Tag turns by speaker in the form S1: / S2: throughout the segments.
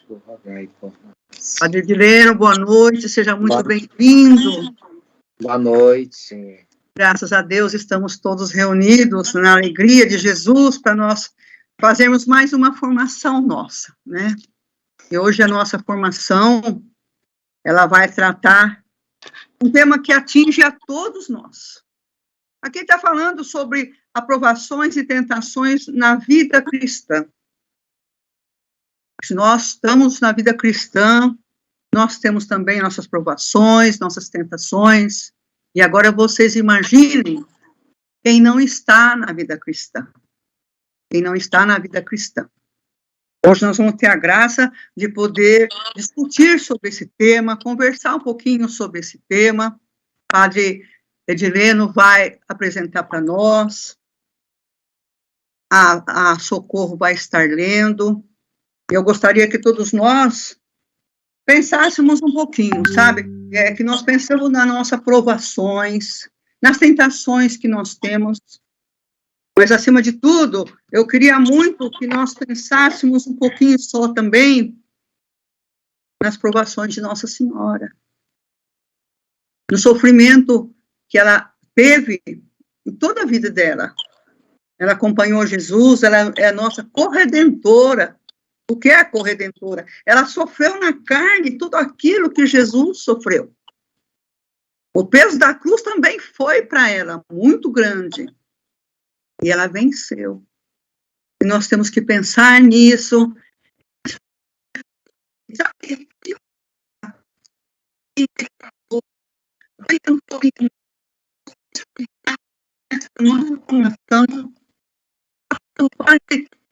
S1: conosco, rogai por nós.
S2: Padre Edileno, boa noite, seja muito bem-vindo.
S1: Boa noite.
S2: Graças a Deus estamos todos reunidos na alegria de Jesus para nós fazermos mais uma formação nossa, né? E hoje a nossa formação, ela vai tratar um tema que atinge a todos nós. Aqui está falando sobre aprovações e tentações na vida cristã. Se nós estamos na vida cristã, nós temos também nossas provações, nossas tentações. E agora vocês imaginem quem não está na vida cristã. Quem não está na vida cristã. Hoje nós vamos ter a graça de poder discutir sobre esse tema, conversar um pouquinho sobre esse tema. O Padre Edileno vai apresentar para nós. A Socorro vai estar lendo. Eu gostaria que todos nós pensássemos um pouquinho, sabe? Que nós pensamos nas nossas provações, nas tentações que nós temos. Mas, acima de tudo, eu queria muito que nós pensássemos um pouquinho só também nas provações de Nossa Senhora. No sofrimento que ela teve em toda a vida dela. Ela acompanhou Jesus, ela é a nossa corredentora. O que é a corredentora? Ela sofreu na carne tudo aquilo que Jesus sofreu. O peso da cruz também foi para ela muito grande. E ela venceu. E nós temos que pensar nisso.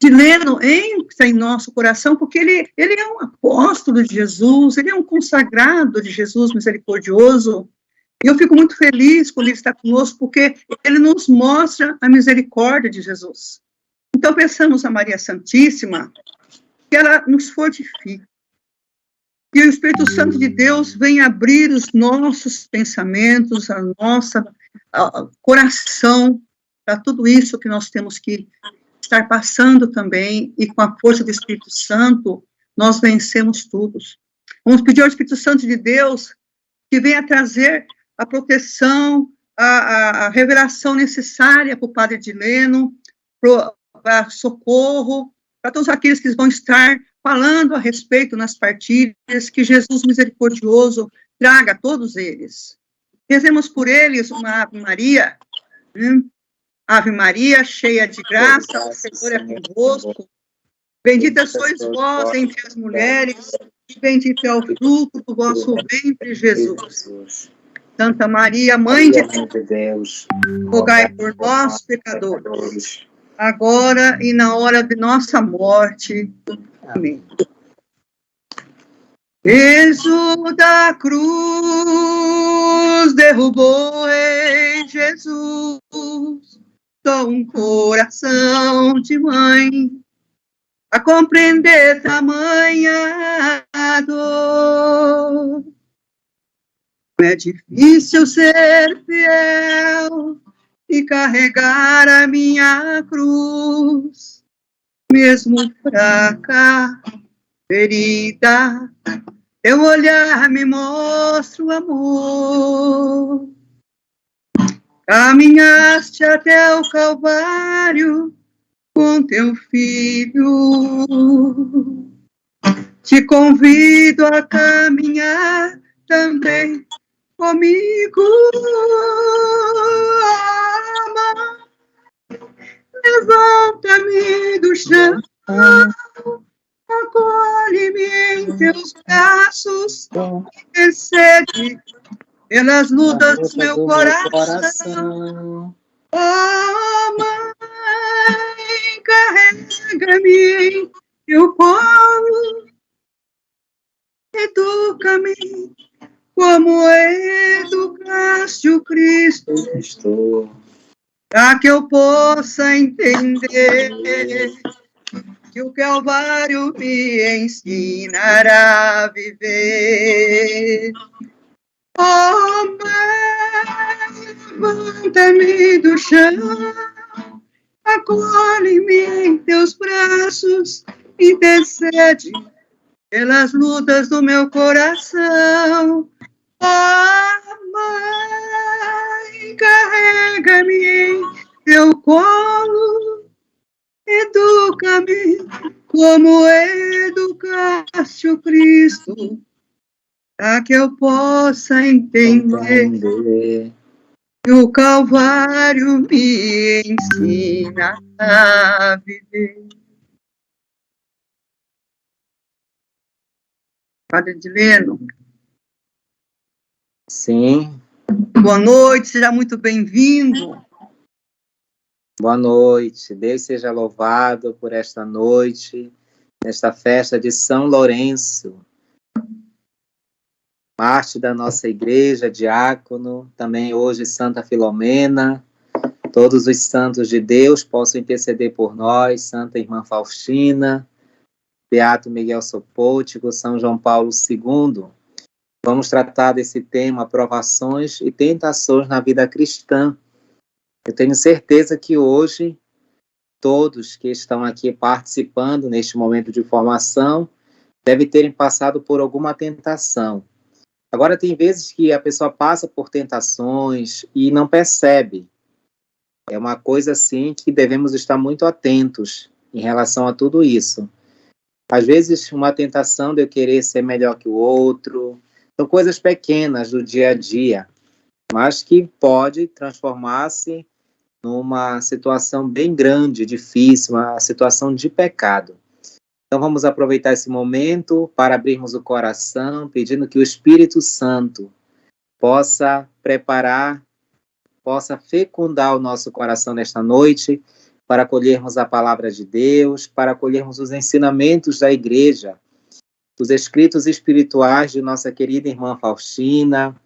S2: Edileno entra em nosso coração, porque ele é um apóstolo de Jesus, ele é um consagrado de Jesus misericordioso, e eu fico muito feliz quando ele está conosco, porque ele nos mostra a misericórdia de Jesus. Então, pensamos a Maria Santíssima, que ela nos fortifica, e o Espírito Santo de Deus vem abrir os nossos pensamentos, a nossa coração, para tudo isso que nós temos que estar passando também, e com a força do Espírito Santo, nós vencemos tudo. Vamos pedir ao Espírito Santo de Deus que venha trazer a proteção, a revelação necessária para o Padre Edileno, para Socorro, para todos aqueles que vão estar falando a respeito nas partilhas, que Jesus misericordioso traga a todos eles. Rezemos por eles uma Ave Maria, Ave Maria, cheia de graça, o Senhor é convosco. Bendita sois vós entre as mulheres, e bendito é o fruto do vosso ventre, Jesus. Santa Maria, Mãe de Deus, rogai por nós, pecadores, agora e na hora de nossa morte. Amém. Peso da cruz derrubou em Jesus. Só um coração de mãe a compreender tamanha dor. É difícil ser fiel e carregar a minha cruz, mesmo fraca, ferida, teu olhar me mostra o amor. Caminhaste até o Calvário com teu filho. Te convido a caminhar também comigo. Levanta-me do chão, acolhe-me em teus braços, intercede pelas lutas do meu coração. Oh, mãe, carrega-me em teu colo, educa-me como educaste o Cristo, para que eu possa entender que o Calvário me ensinará a viver. Oh, mãe, levanta-me do chão, acolhe-me em teus braços, intercede pelas lutas do meu coração. Ó Mãe, carrega-me em teu colo, educa-me como educaste o Cristo, para que eu possa entender que o Calvário me ensina a viver. Padre Edileno.
S1: Sim.
S2: Boa noite, seja muito bem-vindo.
S1: Boa noite. Deus seja louvado por esta noite, nesta festa de São Lourenço, parte da nossa igreja, diácono, também hoje Santa Filomena. Todos os santos de Deus possam interceder por nós, Santa Irmã Faustina, Beato Miguel Sopôtico, São João Paulo II. Vamos tratar desse tema, provações e tentações na vida cristã. Eu tenho certeza que hoje, todos que estão aqui participando neste momento de formação, devem terem passado por alguma tentação. Agora, tem vezes que a pessoa passa por tentações e não percebe. É uma coisa, assim, que devemos estar muito atentos em relação a tudo isso. Às vezes, uma tentação de eu querer ser melhor que o outro, são coisas pequenas do dia a dia, mas que pode transformar-se numa situação bem grande, difícil, uma situação de pecado. Então, vamos aproveitar esse momento para abrirmos o coração, pedindo que o Espírito Santo possa preparar, possa fecundar o nosso coração nesta noite, para acolhermos a palavra de Deus, para acolhermos os ensinamentos da igreja, os escritos espirituais de nossa querida irmã Faustina,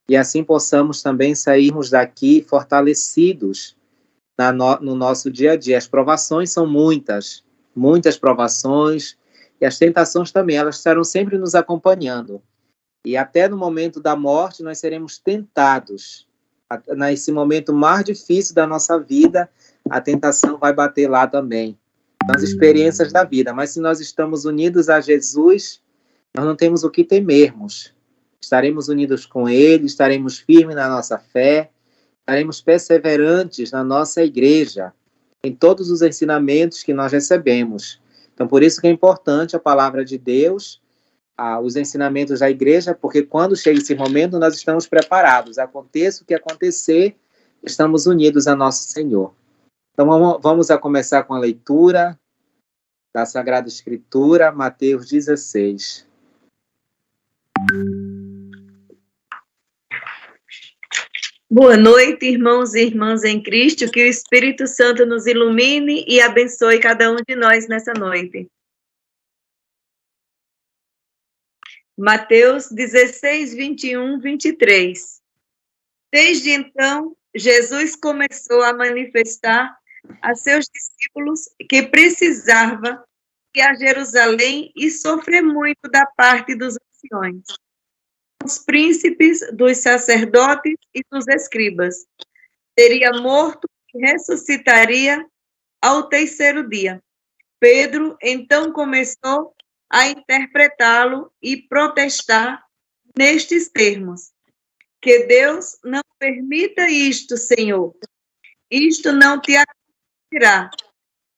S1: e assim possamos também sairmos daqui fortalecidos no nosso dia a dia. As provações são muitas provações, e as tentações também, elas estarão sempre nos acompanhando. E até no momento da morte nós seremos tentados. Nesse momento mais difícil da nossa vida, a tentação vai bater lá também, nas experiências da vida. Mas se nós estamos unidos a Jesus, nós não temos o que temermos. Estaremos unidos com Ele, estaremos firmes na nossa fé, estaremos perseverantes na nossa igreja, em todos os ensinamentos que nós recebemos. Então, por isso que é importante a palavra de Deus, os ensinamentos da igreja, porque quando chega esse momento, nós estamos preparados. Aconteça o que acontecer, estamos unidos a nosso Senhor. Então, vamos a começar com a leitura da Sagrada Escritura, Mateus 16.
S3: Boa noite, irmãos e irmãs em Cristo, que o Espírito Santo nos ilumine e abençoe cada um de nós nessa noite. Mateus 16, 21, 23. Desde então, Jesus começou a manifestar a seus discípulos que precisava ir a Jerusalém e sofrer muito da parte dos anciões, dos príncipes, dos sacerdotes e dos escribas. Seria morto e ressuscitaria ao terceiro dia. Pedro então começou a interpretá-lo e protestar nestes termos: que Deus não permita isto, Senhor. Isto não te acontecerá.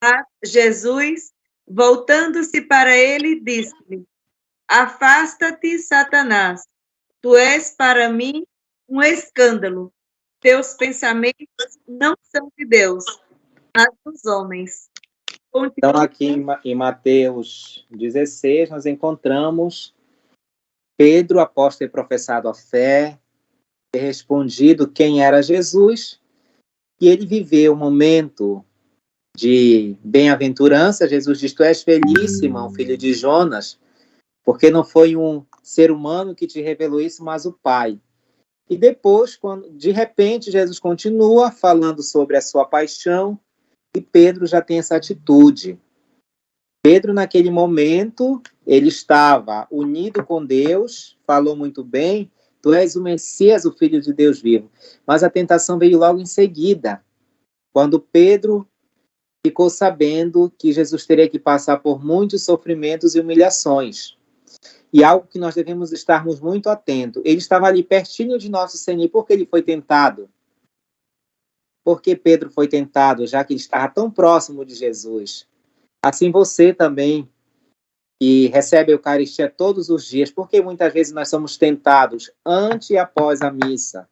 S3: Mas Jesus, voltando-se para ele, disse-lhe: afasta-te, Satanás. Tu és para mim um escândalo. Teus pensamentos não são de Deus, mas dos homens.
S1: Então, aqui em Mateus 16, nós encontramos Pedro, após ter professado a fé, ter respondido quem era Jesus, e ele viveu um momento de bem-aventurança. Jesus diz: tu és feliz, Simão, filho de Jonas, porque não foi um ser humano que te revelou isso, mas o Pai. E depois, de repente, Jesus continua falando sobre a sua paixão, e Pedro já tem essa atitude. Pedro, naquele momento, ele estava unido com Deus, falou muito bem: tu és o Messias, o Filho de Deus vivo. Mas a tentação veio logo em seguida, quando Pedro ficou sabendo que Jesus teria que passar por muitos sofrimentos e humilhações. E algo que nós devemos estarmos muito atentos. Ele estava ali pertinho de nosso Senhor, porque ele foi tentado. Porque Pedro foi tentado, já que ele estava tão próximo de Jesus. Assim você também, que recebe a Eucaristia todos os dias, porque muitas vezes nós somos tentados antes e após a missa.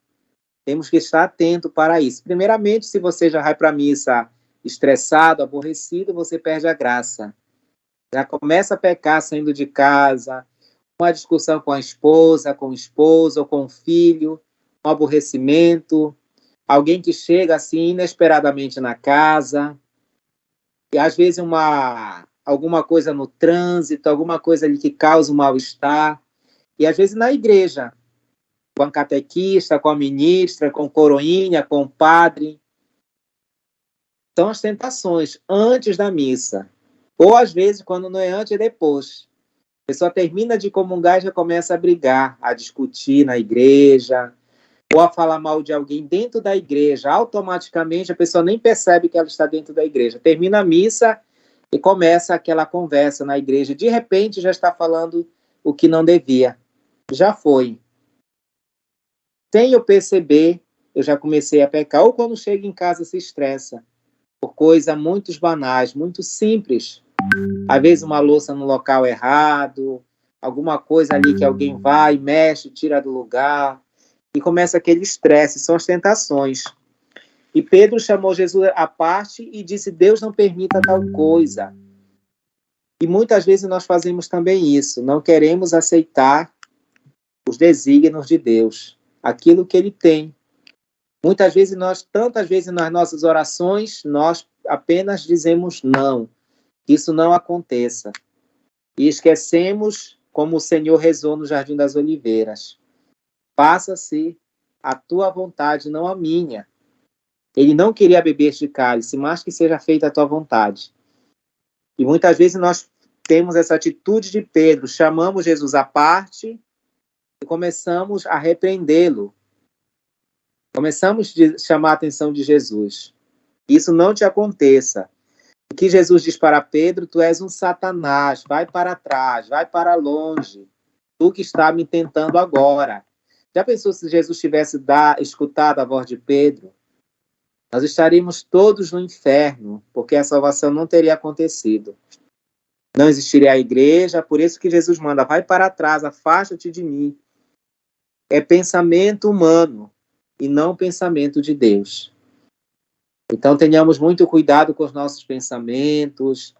S1: Temos que estar atento para isso. Primeiramente, se você já vai para a missa estressado, aborrecido, você perde a graça. Já começa a pecar saindo de casa, uma discussão com a esposa, com o esposo, ou com o filho, um aborrecimento, alguém que chega assim inesperadamente na casa, e às vezes alguma coisa no trânsito, alguma coisa ali que causa um mal-estar, e às vezes na igreja, com a catequista, com a ministra, com a coroinha, com o padre. São as tentações antes da missa, ou às vezes quando não é antes, é depois. A pessoa termina de comungar e já começa a brigar, a discutir na igreja, ou a falar mal de alguém dentro da igreja. Automaticamente a pessoa nem percebe que ela está dentro da igreja. Termina a missa e começa aquela conversa na igreja. De repente já está falando o que não devia. Já foi. Sem eu perceber, eu já comecei a pecar. Ou quando chega em casa se estressa por coisas muito banais, muito simples. Às vezes uma louça no local errado, alguma coisa ali que alguém vai, mexe, tira do lugar, e começa aquele estresse, são as tentações. E Pedro chamou Jesus à parte e disse, Deus não permita tal coisa. E muitas vezes nós fazemos também isso, não queremos aceitar os desígnios de Deus, aquilo que ele tem. Tantas vezes nas nossas orações, nós apenas dizemos não, que isso não aconteça. E esquecemos como o Senhor rezou no Jardim das Oliveiras. Faça-se a tua vontade, não a minha. Ele não queria beber este cálice, mas que seja feita a tua vontade. E muitas vezes nós temos essa atitude de Pedro, chamamos Jesus à parte e começamos a repreendê-lo. Começamos a chamar a atenção de Jesus. Isso não te aconteça. O que Jesus diz para Pedro, tu és um Satanás, vai para trás, vai para longe. Tu que está me tentando agora. Já pensou se Jesus tivesse escutado a voz de Pedro? Nós estaríamos todos no inferno, porque a salvação não teria acontecido. Não existiria a igreja, por isso que Jesus manda, vai para trás, afasta-te de mim. É pensamento humano e não pensamento de Deus. Então, tenhamos muito cuidado com os nossos pensamentos.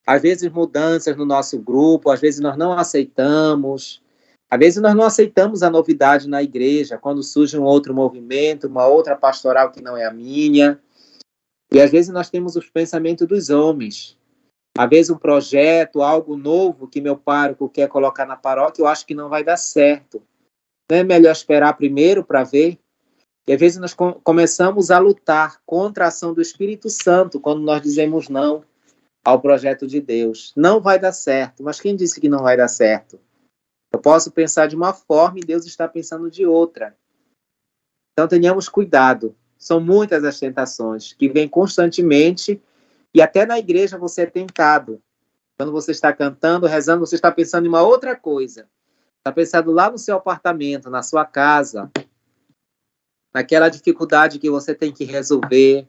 S1: Às vezes, mudanças no nosso grupo, às vezes nós não aceitamos. Às vezes, nós não aceitamos a novidade na igreja, quando surge um outro movimento, uma outra pastoral que não é a minha. E, às vezes, nós temos os pensamentos dos homens. Às vezes, um projeto, algo novo que meu pároco quer colocar na paróquia, eu acho que não vai dar certo. Não é melhor esperar primeiro para ver? E às vezes nós começamos a lutar contra a ação do Espírito Santo quando nós dizemos não ao projeto de Deus. Não vai dar certo. Mas quem disse que não vai dar certo? Eu posso pensar de uma forma e Deus está pensando de outra. Então tenhamos cuidado. São muitas as tentações que vêm constantemente e até na igreja você é tentado. Quando você está cantando, rezando, você está pensando em uma outra coisa. Está pensando lá no seu apartamento, na sua casa, naquela dificuldade que você tem que resolver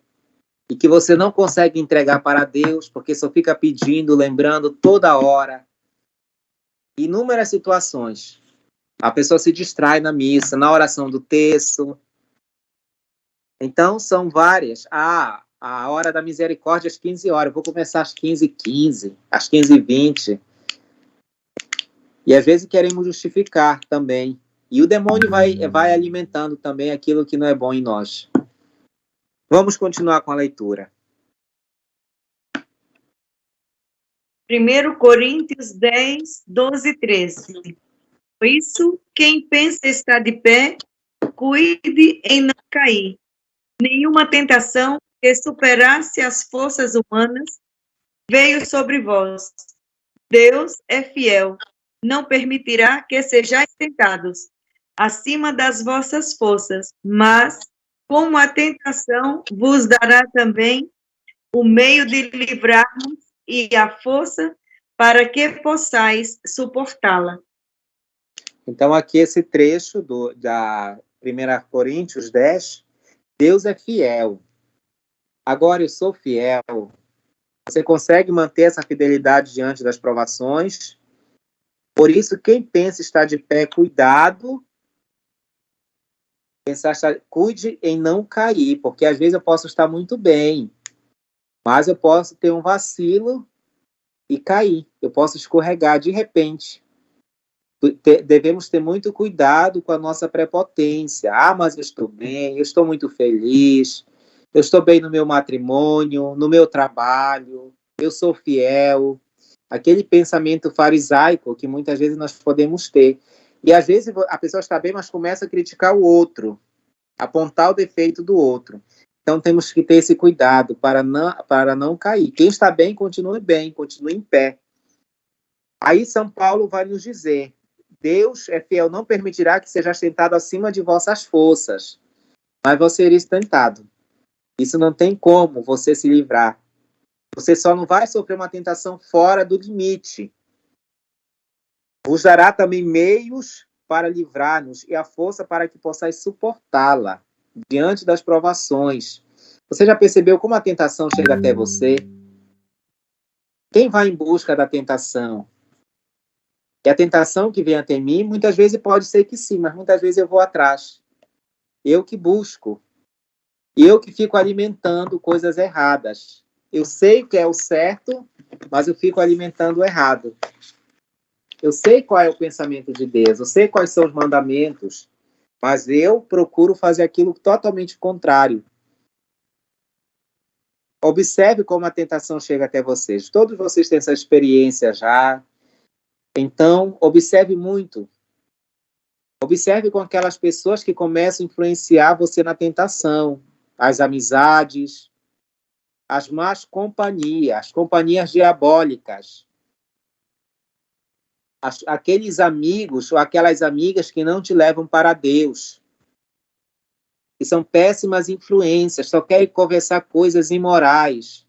S1: e que você não consegue entregar para Deus, porque só fica pedindo, lembrando toda hora. Inúmeras situações. A pessoa se distrai na missa, na oração do terço. Então, são várias. A hora da misericórdia às 15 horas. Eu vou começar às 15h15, às 15h20. E às vezes queremos justificar também. E o demônio vai alimentando também aquilo que não é bom em nós. Vamos continuar com a leitura.
S3: 1 Coríntios 10, 12 e 13. Por isso, quem pensa estar de pé, cuide em não cair. Nenhuma tentação que superasse as forças humanas veio sobre vós. Deus é fiel, não permitirá que sejais tentados acima das vossas forças, mas, como a tentação, vos dará também o meio de livrar-vos e a força para que possais suportá-la.
S1: Então, aqui esse trecho da 1 Coríntios 10, Deus é fiel. Agora eu sou fiel. Você consegue manter essa fidelidade diante das provações? Por isso, quem pensa estar de pé, cuidado, cuide em não cair, porque às vezes eu posso estar muito bem, mas eu posso ter um vacilo e cair. Eu posso escorregar de repente. Devemos ter muito cuidado com a nossa prepotência. Ah, mas eu estou bem, eu estou muito feliz, eu estou bem no meu matrimônio, no meu trabalho, eu sou fiel. Aquele pensamento farisaico que muitas vezes nós podemos ter. E às vezes a pessoa está bem, mas começa a criticar o outro, apontar o defeito do outro. Então temos que ter esse cuidado para não cair. Quem está bem, continue em pé. Aí São Paulo vai nos dizer: Deus é fiel, não permitirá que seja tentado acima de vossas forças, mas você sereis tentado. Isso não tem como você se livrar. Você só não vai sofrer uma tentação fora do limite. Vos dará também meios para livrar-nos e a força para que possais suportá-la diante das provações. Você já percebeu como a tentação chega até você? Quem vai em busca da tentação? E a tentação que vem até mim, muitas vezes pode ser que sim, mas muitas vezes eu vou atrás. Eu que busco. Eu que fico alimentando coisas erradas. Eu sei que é o certo, mas eu fico alimentando o errado. Eu sei qual é o pensamento de Deus, eu sei quais são os mandamentos, mas eu procuro fazer aquilo totalmente contrário. Observe como a tentação chega até vocês. Todos vocês têm essa experiência já. Então, observe muito. Observe com aquelas pessoas que começam a influenciar você na tentação. As amizades, as más companhias, as companhias diabólicas. Aqueles amigos ou aquelas amigas que não te levam para Deus. Que são péssimas influências, só querem conversar coisas imorais.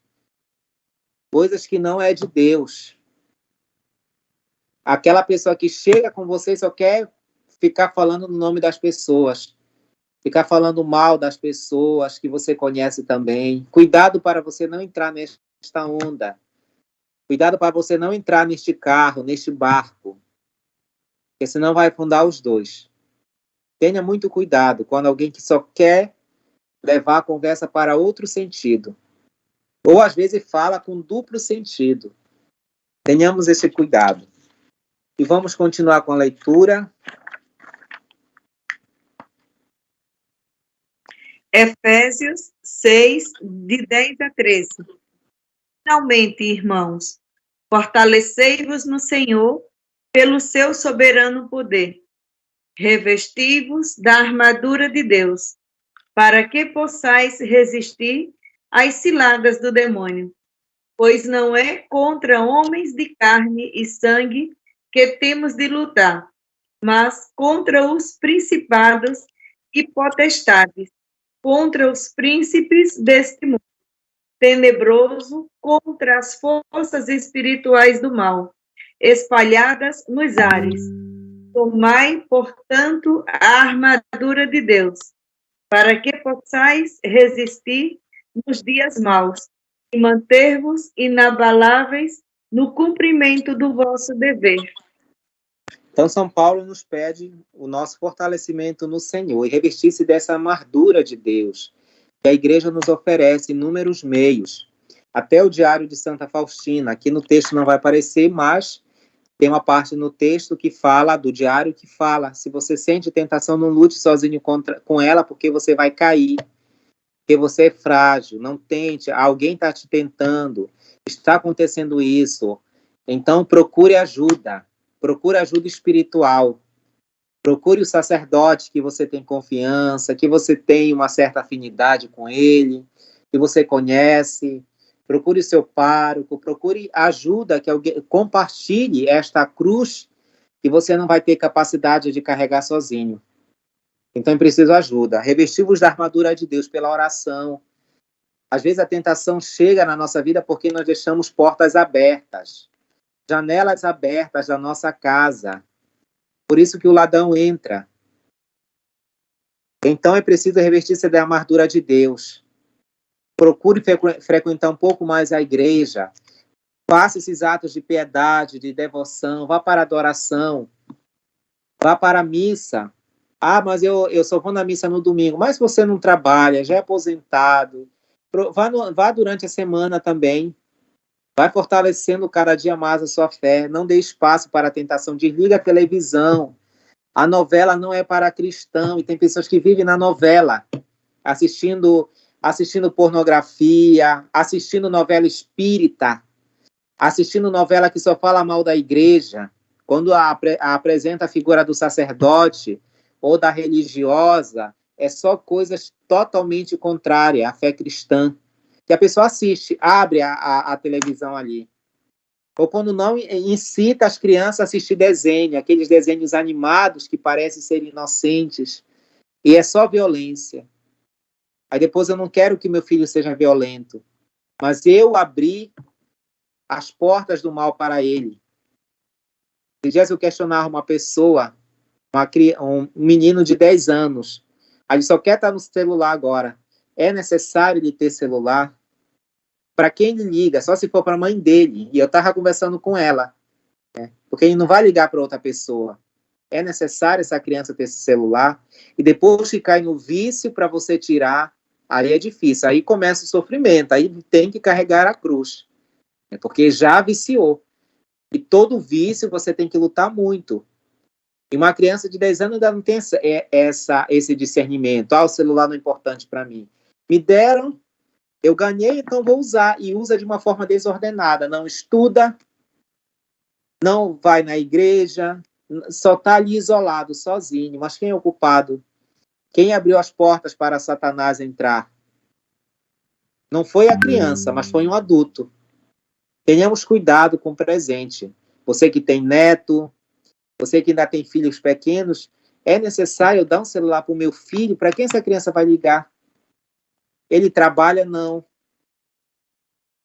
S1: Coisas que não é de Deus. Aquela pessoa que chega com você só quer ficar falando no nome das pessoas, ficar falando mal das pessoas que você conhece também. Cuidado para você não entrar nesta onda. Cuidado para você não entrar neste carro, neste barco, porque senão vai afundar os dois. Tenha muito cuidado quando alguém que só quer levar a conversa para outro sentido. Ou às vezes fala com duplo sentido. Tenhamos esse cuidado. E vamos continuar com a leitura.
S3: Efésios 6, de 10 a 13. Finalmente, irmãos, fortalecei-vos no Senhor pelo seu soberano poder. Revesti-vos da armadura de Deus, para que possais resistir às ciladas do demônio. Pois não é contra homens de carne e sangue que temos de lutar, mas contra os principados e potestades, contra os príncipes deste mundo tenebroso, contra as forças espirituais do mal, espalhadas nos ares. Tomai, portanto, a armadura de Deus, para que possais resistir nos dias maus e manter-vos inabaláveis no cumprimento do vosso dever.
S1: Então, São Paulo nos pede o nosso fortalecimento no Senhor e revestir-se dessa armadura de Deus, que a igreja nos oferece inúmeros meios. Até o Diário de Santa Faustina, aqui no texto não vai aparecer, mas tem uma parte no texto que fala, do diário, que fala: se você sente tentação, não lute sozinho com ela, porque você vai cair, porque você é frágil, não tente, alguém está te tentando, está acontecendo isso. Então, procure ajuda espiritual. Procure o sacerdote que você tem confiança, que você tem uma certa afinidade com ele, que você conhece. Procure o seu pároco, procure ajuda, que alguém compartilhe esta cruz que você não vai ter capacidade de carregar sozinho. Então é preciso ajuda. Revesti-vos da armadura de Deus pela oração. Às vezes a tentação chega na nossa vida porque nós deixamos portas abertas, janelas abertas da nossa casa. Por isso que o ladrão entra. Então é preciso revestir-se da armadura de Deus. Procure frequentar um pouco mais a igreja. Faça esses atos de piedade, de devoção. Vá para a adoração. Vá para a missa. Ah, mas eu só vou na missa no domingo. Mas você não trabalha, já é aposentado. Vá durante a semana também. Vai fortalecendo cada dia mais a sua fé. Não dê espaço para a tentação. Desliga a televisão. A novela não é para cristão. E tem pessoas que vivem na novela, assistindo pornografia, assistindo novela espírita, assistindo novela que só fala mal da igreja. Quando apresenta a figura do sacerdote ou da religiosa, é só coisas totalmente contrárias à fé cristã. Que a pessoa assiste, abre a televisão ali. Ou quando não, incita as crianças a assistir desenho, aqueles desenhos animados que parecem ser inocentes, e é só violência. Aí depois eu não quero que meu filho seja violento, mas eu abri as portas do mal para ele. Se dias eu questionar uma pessoa, um menino de 10 anos, ele só quer estar no celular agora. É necessário ele ter celular? Para quem ele liga? Só se for para a mãe dele. E eu estava conversando com ela. Né? Porque ele não vai ligar para outra pessoa. É necessário essa criança ter esse celular. E depois que cai no vício para você tirar, aí é difícil. Aí começa o sofrimento. Aí tem que carregar a cruz. Né? Porque já viciou. E todo vício você tem que lutar muito. E uma criança de 10 anos ainda não tem esse discernimento. O celular não é importante para mim. Me deram, eu ganhei, então vou usar. E usa de uma forma desordenada. Não estuda, não vai na igreja, só está ali isolado, sozinho. Mas quem é o culpado? Quem abriu as portas para Satanás entrar? Não foi a criança, mas foi um adulto. Tenhamos cuidado com o presente. Você que tem neto, você que ainda tem filhos pequenos, é necessário eu dar um celular para o meu filho? Para quem essa criança vai ligar? Ele trabalha? Não.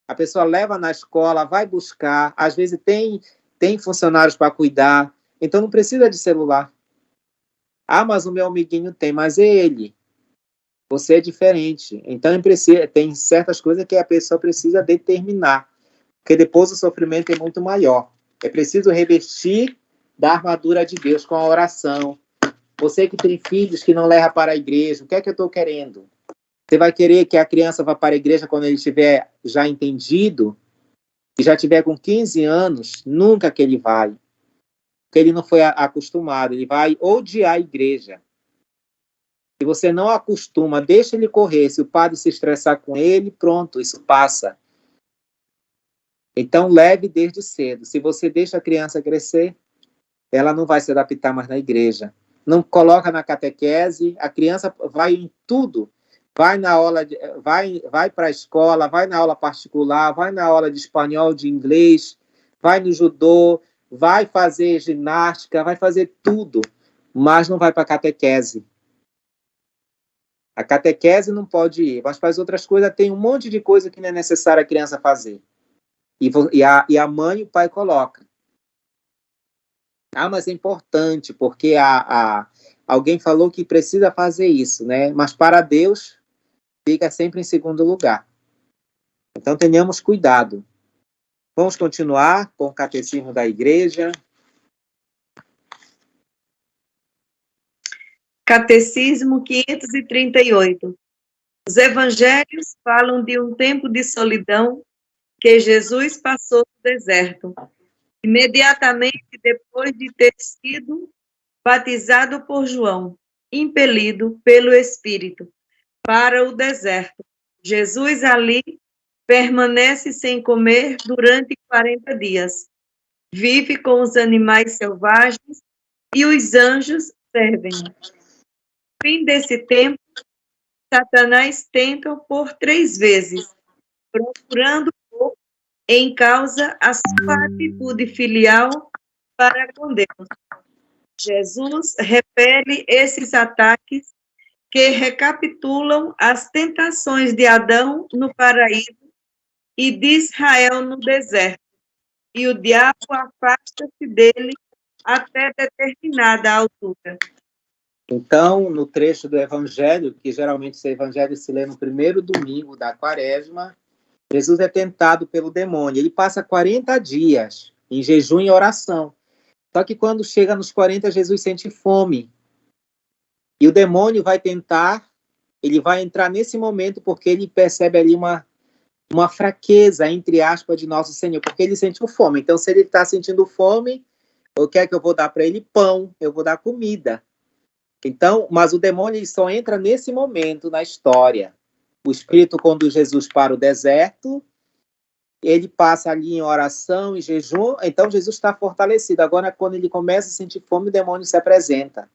S1: A pessoa leva na escola, vai buscar, às vezes tem funcionários para cuidar, então não precisa de celular. Ah, mas o meu amiguinho tem, mas é ele. Você é diferente. Então tem certas coisas que a pessoa precisa determinar, porque depois o sofrimento é muito maior. É preciso revestir da armadura de Deus com a oração. Você que tem filhos que não leva para a igreja, o que é que eu estou querendo? Você vai querer que a criança vá para a igreja quando ele estiver já entendido, e já tiver com 15 anos? Nunca que ele vai. Porque ele não foi acostumado. Ele vai odiar a igreja. Se você não acostuma, deixa ele correr. Se o padre se estressar com ele, pronto, isso passa. Então, leve desde cedo. Se você deixa a criança crescer, ela não vai se adaptar mais na igreja. Não coloca na catequese, a criança vai em tudo. Vai na aula, vai para a escola, vai na aula particular, vai na aula de espanhol, de inglês, vai no judô, vai fazer ginástica, vai fazer tudo, mas não vai para a catequese. A catequese não pode ir, mas faz outras coisas, tem um monte de coisa que não é necessário a criança fazer. E a mãe e o pai colocam. Ah, mas é importante, porque alguém falou que precisa fazer isso, né? Mas para Deus, fica sempre em segundo lugar. Então, tenhamos cuidado. Vamos continuar com o Catecismo da Igreja.
S3: Catecismo 538. Os evangelhos falam de um tempo de solidão que Jesus passou no deserto, imediatamente depois de ter sido batizado por João, impelido pelo Espírito para o deserto. Jesus ali permanece sem comer durante 40 dias. Vive com os animais selvagens e os anjos servem. No fim desse tempo, Satanás tenta por 3 vezes, procurando pôr em causa a sua atitude filial para com Deus. Jesus repele esses ataques que recapitulam as tentações de Adão no paraíso e de Israel no deserto, e o diabo afasta-se dele até determinada altura.
S1: Então, no trecho do Evangelho, que geralmente esse Evangelho se lê no primeiro domingo da Quaresma, Jesus é tentado pelo demônio. Ele passa 40 dias em jejum e oração. Só que quando chega nos 40, Jesus sente fome. E o demônio vai tentar, ele vai entrar nesse momento porque ele percebe ali uma fraqueza, entre aspas, de nosso Senhor, porque ele sentiu fome. Então, se ele está sentindo fome, o que é que eu vou dar para ele? Pão, eu vou dar comida. Então, mas o demônio ele só entra nesse momento na história. O Espírito conduz Jesus para o deserto, ele passa ali em oração, em jejum, então Jesus está fortalecido. Agora, quando ele começa a sentir fome, o demônio se apresenta.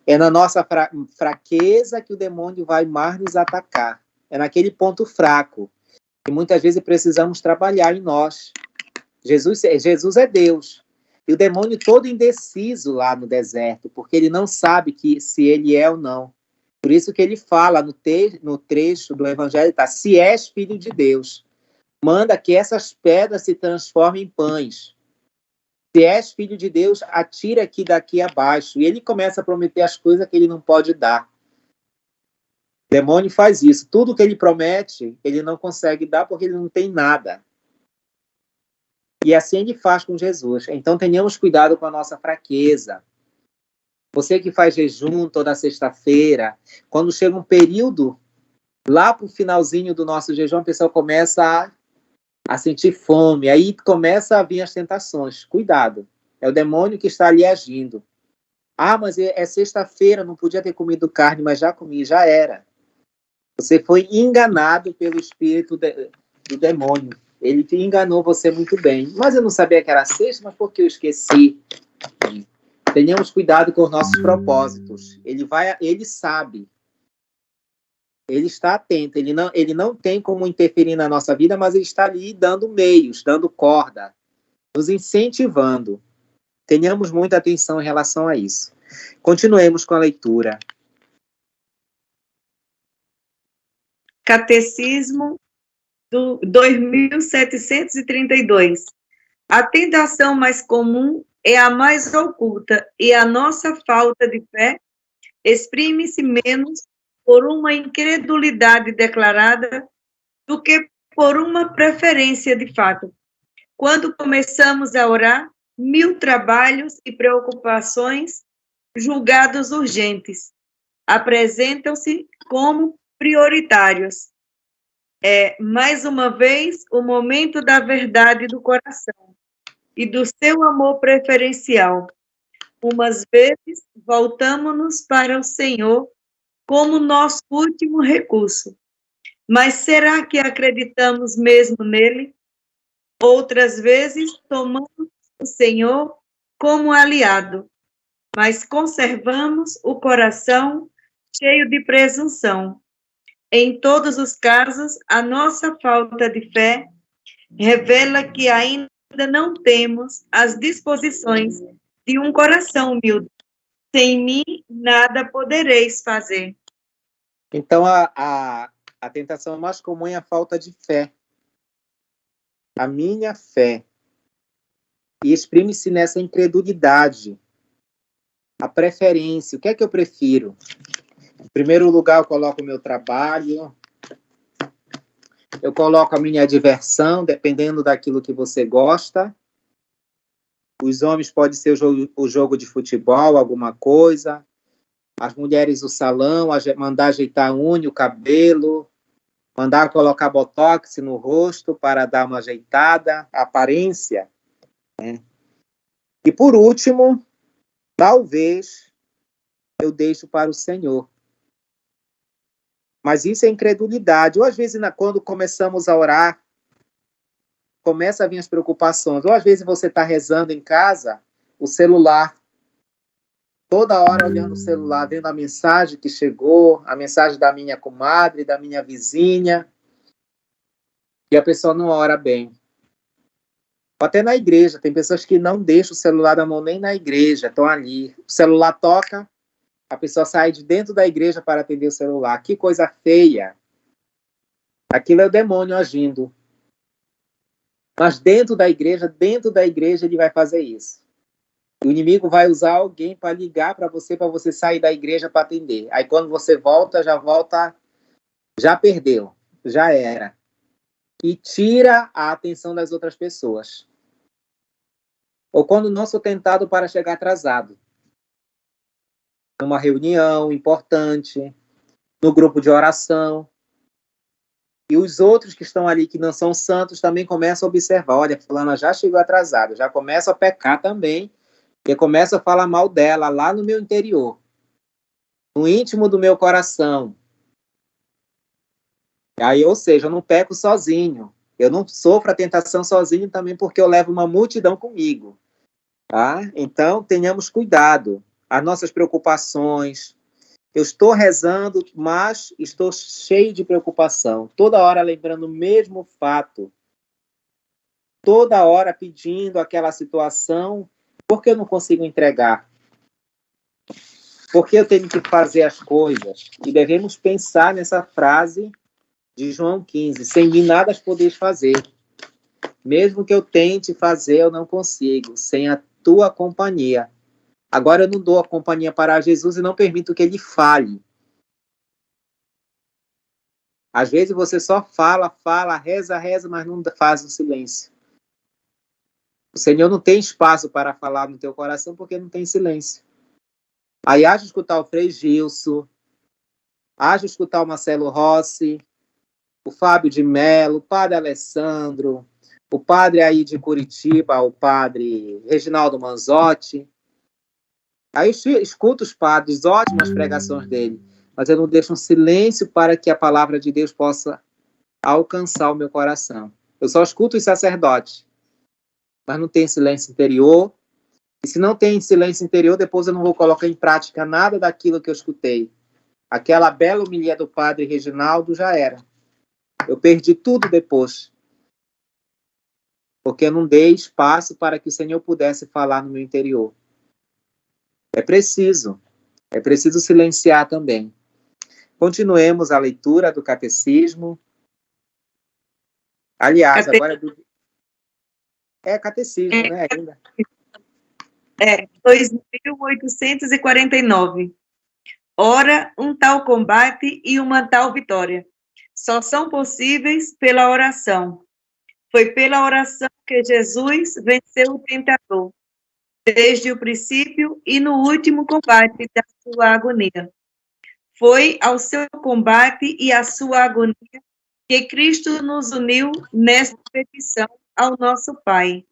S1: É na nossa fraqueza que o demônio vai mais nos atacar. É naquele ponto fraco. E muitas vezes precisamos trabalhar em nós. Jesus é Deus. E o demônio todo indeciso lá no deserto, porque ele não sabe se ele é ou não. Por isso que ele fala no trecho do Evangelho, tá? Se és filho de Deus, manda que essas pedras se transformem em pães. Se és filho de Deus, atira aqui daqui abaixo. E ele começa a prometer as coisas que ele não pode dar. O demônio faz isso. Tudo que ele promete, ele não consegue dar porque ele não tem nada. E assim ele faz com Jesus. Então tenhamos cuidado com a nossa fraqueza. Você que faz jejum toda sexta-feira, quando chega um período, lá para o finalzinho do nosso jejum, a pessoa começa a sentir fome, aí começa a vir as tentações. Cuidado, é o demônio que está ali agindo. Ah, mas é sexta-feira, não podia ter comido carne, mas já comi, já era. Você foi enganado pelo espírito do demônio. Ele te enganou você muito bem. Mas eu não sabia que era sexta, mas por que eu esqueci? Tenhamos cuidado com os nossos propósitos. Ele sabe. Ele está atento. Ele não tem como interferir na nossa vida, mas ele está ali dando meios, dando corda, nos incentivando. Tenhamos muita atenção em relação a isso. Continuemos com a leitura.
S3: Catecismo do 2732. A tentação mais comum é a mais oculta, e a nossa falta de fé exprime-se menos por uma incredulidade declarada do que por uma preferência de fato. Quando começamos a orar, 1000 trabalhos e preocupações julgados urgentes apresentam-se como prioritários. É, mais uma vez, o momento da verdade do coração e do seu amor preferencial. Umas vezes, voltamos-nos para o Senhor como nosso último recurso. Mas será que acreditamos mesmo nele? Outras vezes, tomamos o Senhor como aliado, mas conservamos o coração cheio de presunção. Em todos os casos, a nossa falta de fé revela que ainda não temos as disposições de um coração humilde. Sem mim, nada podereis fazer.
S1: Então, a tentação mais comum é a falta de fé. A minha fé. E exprime-se nessa incredulidade. A preferência. O que é que eu prefiro? Em primeiro lugar, eu coloco o meu trabalho. Eu coloco a minha diversão, dependendo daquilo que você gosta. Os homens pode ser o jogo de futebol, alguma coisa. As mulheres o salão, mandar ajeitar a unha, o cabelo, mandar colocar botox no rosto para dar uma ajeitada, a aparência. Né? E por último, talvez eu deixo para o Senhor. Mas isso é incredulidade. Ou às vezes, quando começamos a orar, começa a vir as preocupações. Ou às vezes você está rezando em casa, o celular, toda hora olhando o celular, vendo a mensagem que chegou, a mensagem da minha comadre, da minha vizinha, e a pessoa não ora bem. Até na igreja, tem pessoas que não deixam o celular na mão nem na igreja, estão ali. O celular toca, a pessoa sai de dentro da igreja para atender o celular. Que coisa feia. Aquilo é o demônio agindo. Mas dentro da igreja ele vai fazer isso. O inimigo vai usar alguém para ligar para você sair da igreja para atender. Aí quando você volta, já perdeu, já era. E tira a atenção das outras pessoas. Ou quando não sou tentado para chegar atrasado. Numa reunião importante, no grupo de oração. E os outros que estão ali, que não são santos, também começam a observar. Olha, fulana já chegou atrasada, já começa a pecar também, e começa a falar mal dela lá no meu interior, no íntimo do meu coração. Aí, ou seja, eu não peco sozinho. Eu não sofro a tentação sozinho também porque eu levo uma multidão comigo. Tá? Então, tenhamos cuidado. As nossas preocupações. Eu estou rezando, mas estou cheio de preocupação. Toda hora lembrando o mesmo fato. Toda hora pedindo aquela situação. Por que eu não consigo entregar? Por que eu tenho que fazer as coisas? E devemos pensar nessa frase de João 15. Sem mim nada podeis fazer. Mesmo que eu tente fazer, eu não consigo. Sem a tua companhia. Agora eu não dou a companhia para Jesus e não permito que ele fale. Às vezes você só fala, reza, mas não faz o silêncio. O Senhor não tem espaço para falar no teu coração porque não tem silêncio. Aí haja escutar o Frei Gilson, haja escutar o Marcelo Rossi, o Fábio de Mello, o Padre Alessandro, o Padre aí de Curitiba, o Padre Reginaldo Manzotti. Aí eu escuto os padres, ótimas pregações dele, mas eu não deixo um silêncio para que a palavra de Deus possa alcançar o meu coração. Eu só escuto os sacerdotes, mas não tem silêncio interior. E se não tem silêncio interior, depois eu não vou colocar em prática nada daquilo que eu escutei. Aquela bela homilia do padre Reginaldo já era. Eu perdi tudo depois. Porque eu não dei espaço para que o Senhor pudesse falar no meu interior. É preciso silenciar também. Continuemos a leitura do catecismo. Aliás, agora é catecismo, né? Ainda.
S3: 2849. Ora, um tal combate e uma tal vitória só são possíveis pela oração. Foi pela oração que Jesus venceu o tentador, desde o princípio e no último combate da sua agonia. Foi ao seu combate e à sua agonia que Cristo nos uniu nesta petição ao nosso Pai.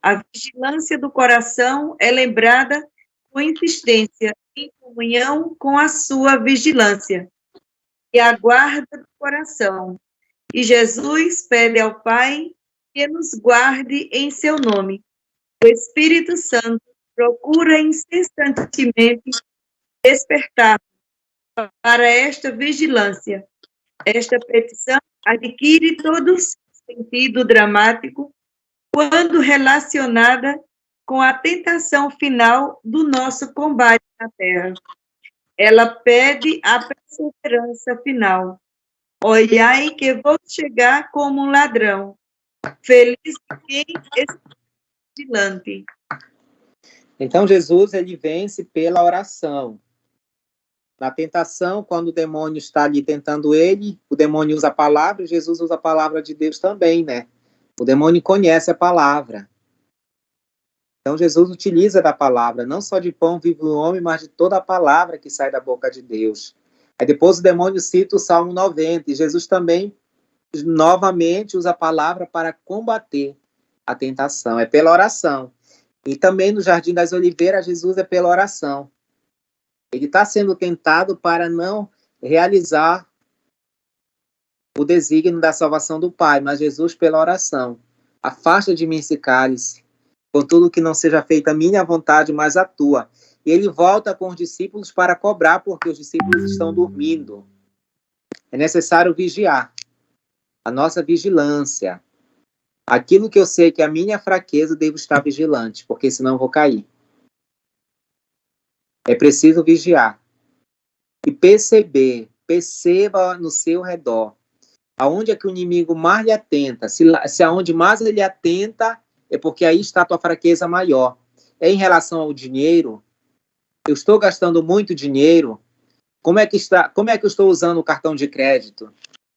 S3: A vigilância do coração é lembrada com insistência em comunhão com a sua vigilância e a guarda do coração. E Jesus pede ao Pai que nos guarde em seu nome. O Espírito Santo procura incessantemente despertar para esta vigilância. Esta petição adquire todo sentido dramático quando relacionada com a tentação final do nosso combate na terra. Ela pede a perseverança final. Olhai que vou chegar como um ladrão. Feliz quem está vigilante.
S1: Então Jesus ele vence pela oração. Na tentação, quando o demônio está ali tentando ele, o demônio usa a palavra, e Jesus usa a palavra de Deus também, né? O demônio conhece a palavra. Então Jesus utiliza da palavra, não só de pão vive o homem, mas de toda a palavra que sai da boca de Deus. Aí depois o demônio cita o Salmo 90, e Jesus também novamente usa a palavra para combater a tentação, é pela oração. E também no Jardim das Oliveiras, Jesus é pela oração. Ele está sendo tentado para não realizar o desígnio da salvação do Pai, mas Jesus pela oração. Afasta de mim esse cálice, contudo que não seja feita a minha vontade, mas a tua. E ele volta com os discípulos para cobrar, porque os discípulos estão dormindo. É necessário vigiar. A nossa vigilância. Aquilo que eu sei que é a minha fraqueza, devo estar vigilante, porque senão vou cair. É preciso vigiar. E perceba no seu redor. Aonde é que o inimigo mais lhe atenta? Se aonde mais ele atenta, é porque aí está a tua fraqueza maior. É em relação ao dinheiro? Eu estou gastando muito dinheiro? Como é que eu estou usando o cartão de crédito?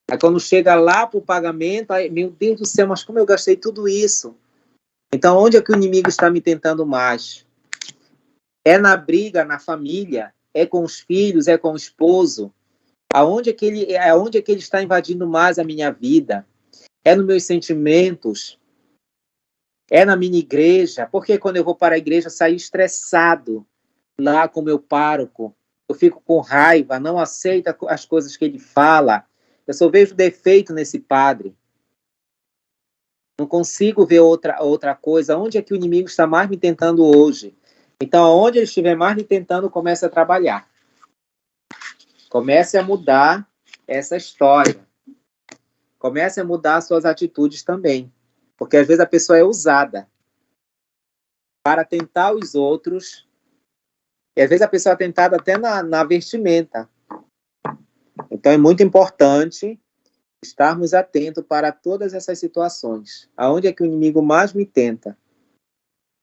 S1: Aí quando chega lá para o pagamento, aí, meu Deus do céu, mas como eu gastei tudo isso? Então, onde é que o inimigo está me tentando mais? É na briga, na família? É com os filhos? É com o esposo? Aonde é que ele está invadindo mais a minha vida? É nos meus sentimentos? É na minha igreja? Porque quando eu vou para a igreja, eu saio estressado lá com o meu pároco. Eu fico com raiva, não aceito as coisas que ele fala. Eu só vejo defeito nesse padre. Não consigo ver outra coisa. Onde é que o inimigo está mais me tentando hoje? Então, onde ele estiver mais me tentando, comece a trabalhar. Comece a mudar essa história. Comece a mudar suas atitudes também. Porque às vezes a pessoa é usada para tentar os outros. E às vezes a pessoa é tentada até na vestimenta. Então é muito importante estarmos atentos para todas essas situações. Aonde é que o inimigo mais me tenta?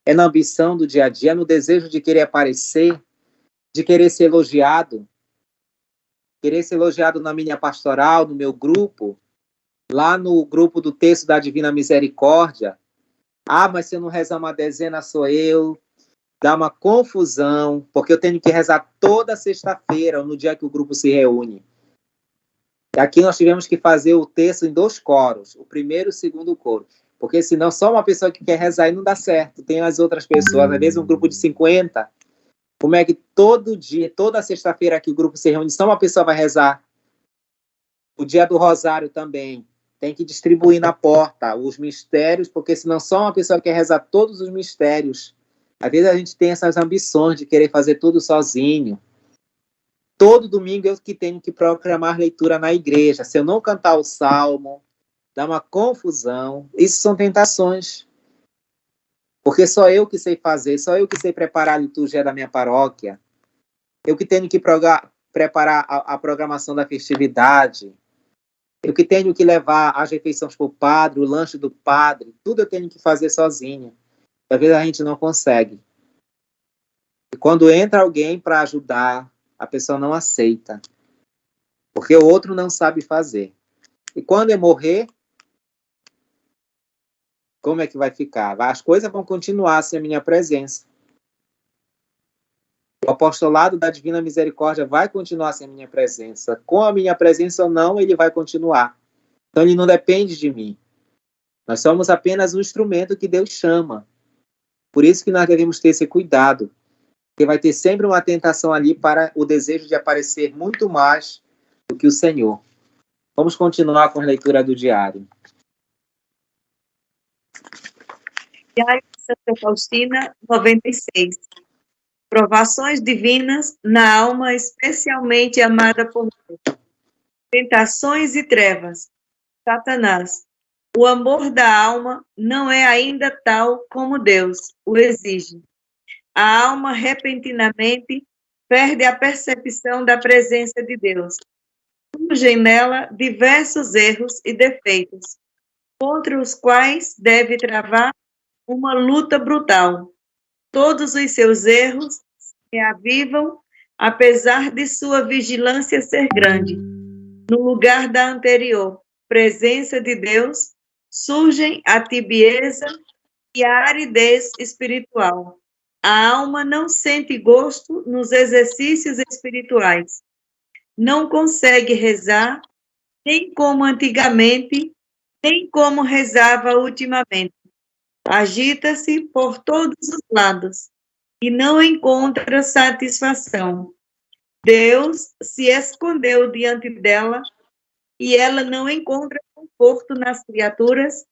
S1: É na ambição do dia a dia, no desejo de querer aparecer, de querer ser elogiado na minha pastoral, no meu grupo, lá no grupo do Texto da Divina Misericórdia. Ah, mas se eu não rezar uma dezena, sou eu. Dá uma confusão, porque eu tenho que rezar toda sexta-feira, no dia que o grupo se reúne. E aqui nós tivemos que fazer o texto em 2 coros, o primeiro e o segundo coro. Porque senão só uma pessoa que quer rezar e não dá certo. Tem as outras pessoas, às vezes um grupo de 50. Como é que todo dia, toda sexta-feira que o grupo se reúne, só uma pessoa vai rezar? O dia do rosário também. Tem que distribuir na porta os mistérios, porque senão só uma pessoa quer rezar todos os mistérios. Às vezes a gente tem essas ambições de querer fazer tudo sozinho. Todo domingo eu que tenho que proclamar leitura na igreja. Se eu não cantar o salmo, dá uma confusão. Isso são tentações. Porque só eu que sei fazer, só eu que sei preparar a liturgia da minha paróquia. Eu que tenho que preparar a programação da festividade. Eu que tenho que levar as refeições para o padre, o lanche do padre. Tudo eu tenho que fazer sozinho. Às vezes a gente não consegue. E quando entra alguém para ajudar, a pessoa não aceita. Porque o outro não sabe fazer. E quando eu morrer, como é que vai ficar? As coisas vão continuar sem a minha presença. O apostolado da Divina Misericórdia vai continuar sem a minha presença. Com a minha presença ou não, ele vai continuar. Então ele não depende de mim. Nós somos apenas um instrumento que Deus chama. Por isso que nós devemos ter esse cuidado. Porque vai ter sempre uma tentação ali para o desejo de aparecer muito mais do que o Senhor. Vamos continuar com a leitura do diário.
S3: Diário de Santa Faustina, 96. Provações divinas na alma especialmente amada por Deus. Tentações e trevas. Satanás. O amor da alma não é ainda tal como Deus o exige. A alma repentinamente perde a percepção da presença de Deus. Surgem nela diversos erros e defeitos, contra os quais deve travar uma luta brutal. Todos os seus erros se reavivam, apesar de sua vigilância ser grande. No lugar da anterior presença de Deus, surgem a tibieza e a aridez espiritual. A alma não sente gosto nos exercícios espirituais. Não consegue rezar, nem como antigamente, nem como rezava ultimamente. Agita-se por todos os lados e não encontra satisfação. Deus se escondeu diante dela e ela não encontra conforto nas criaturas,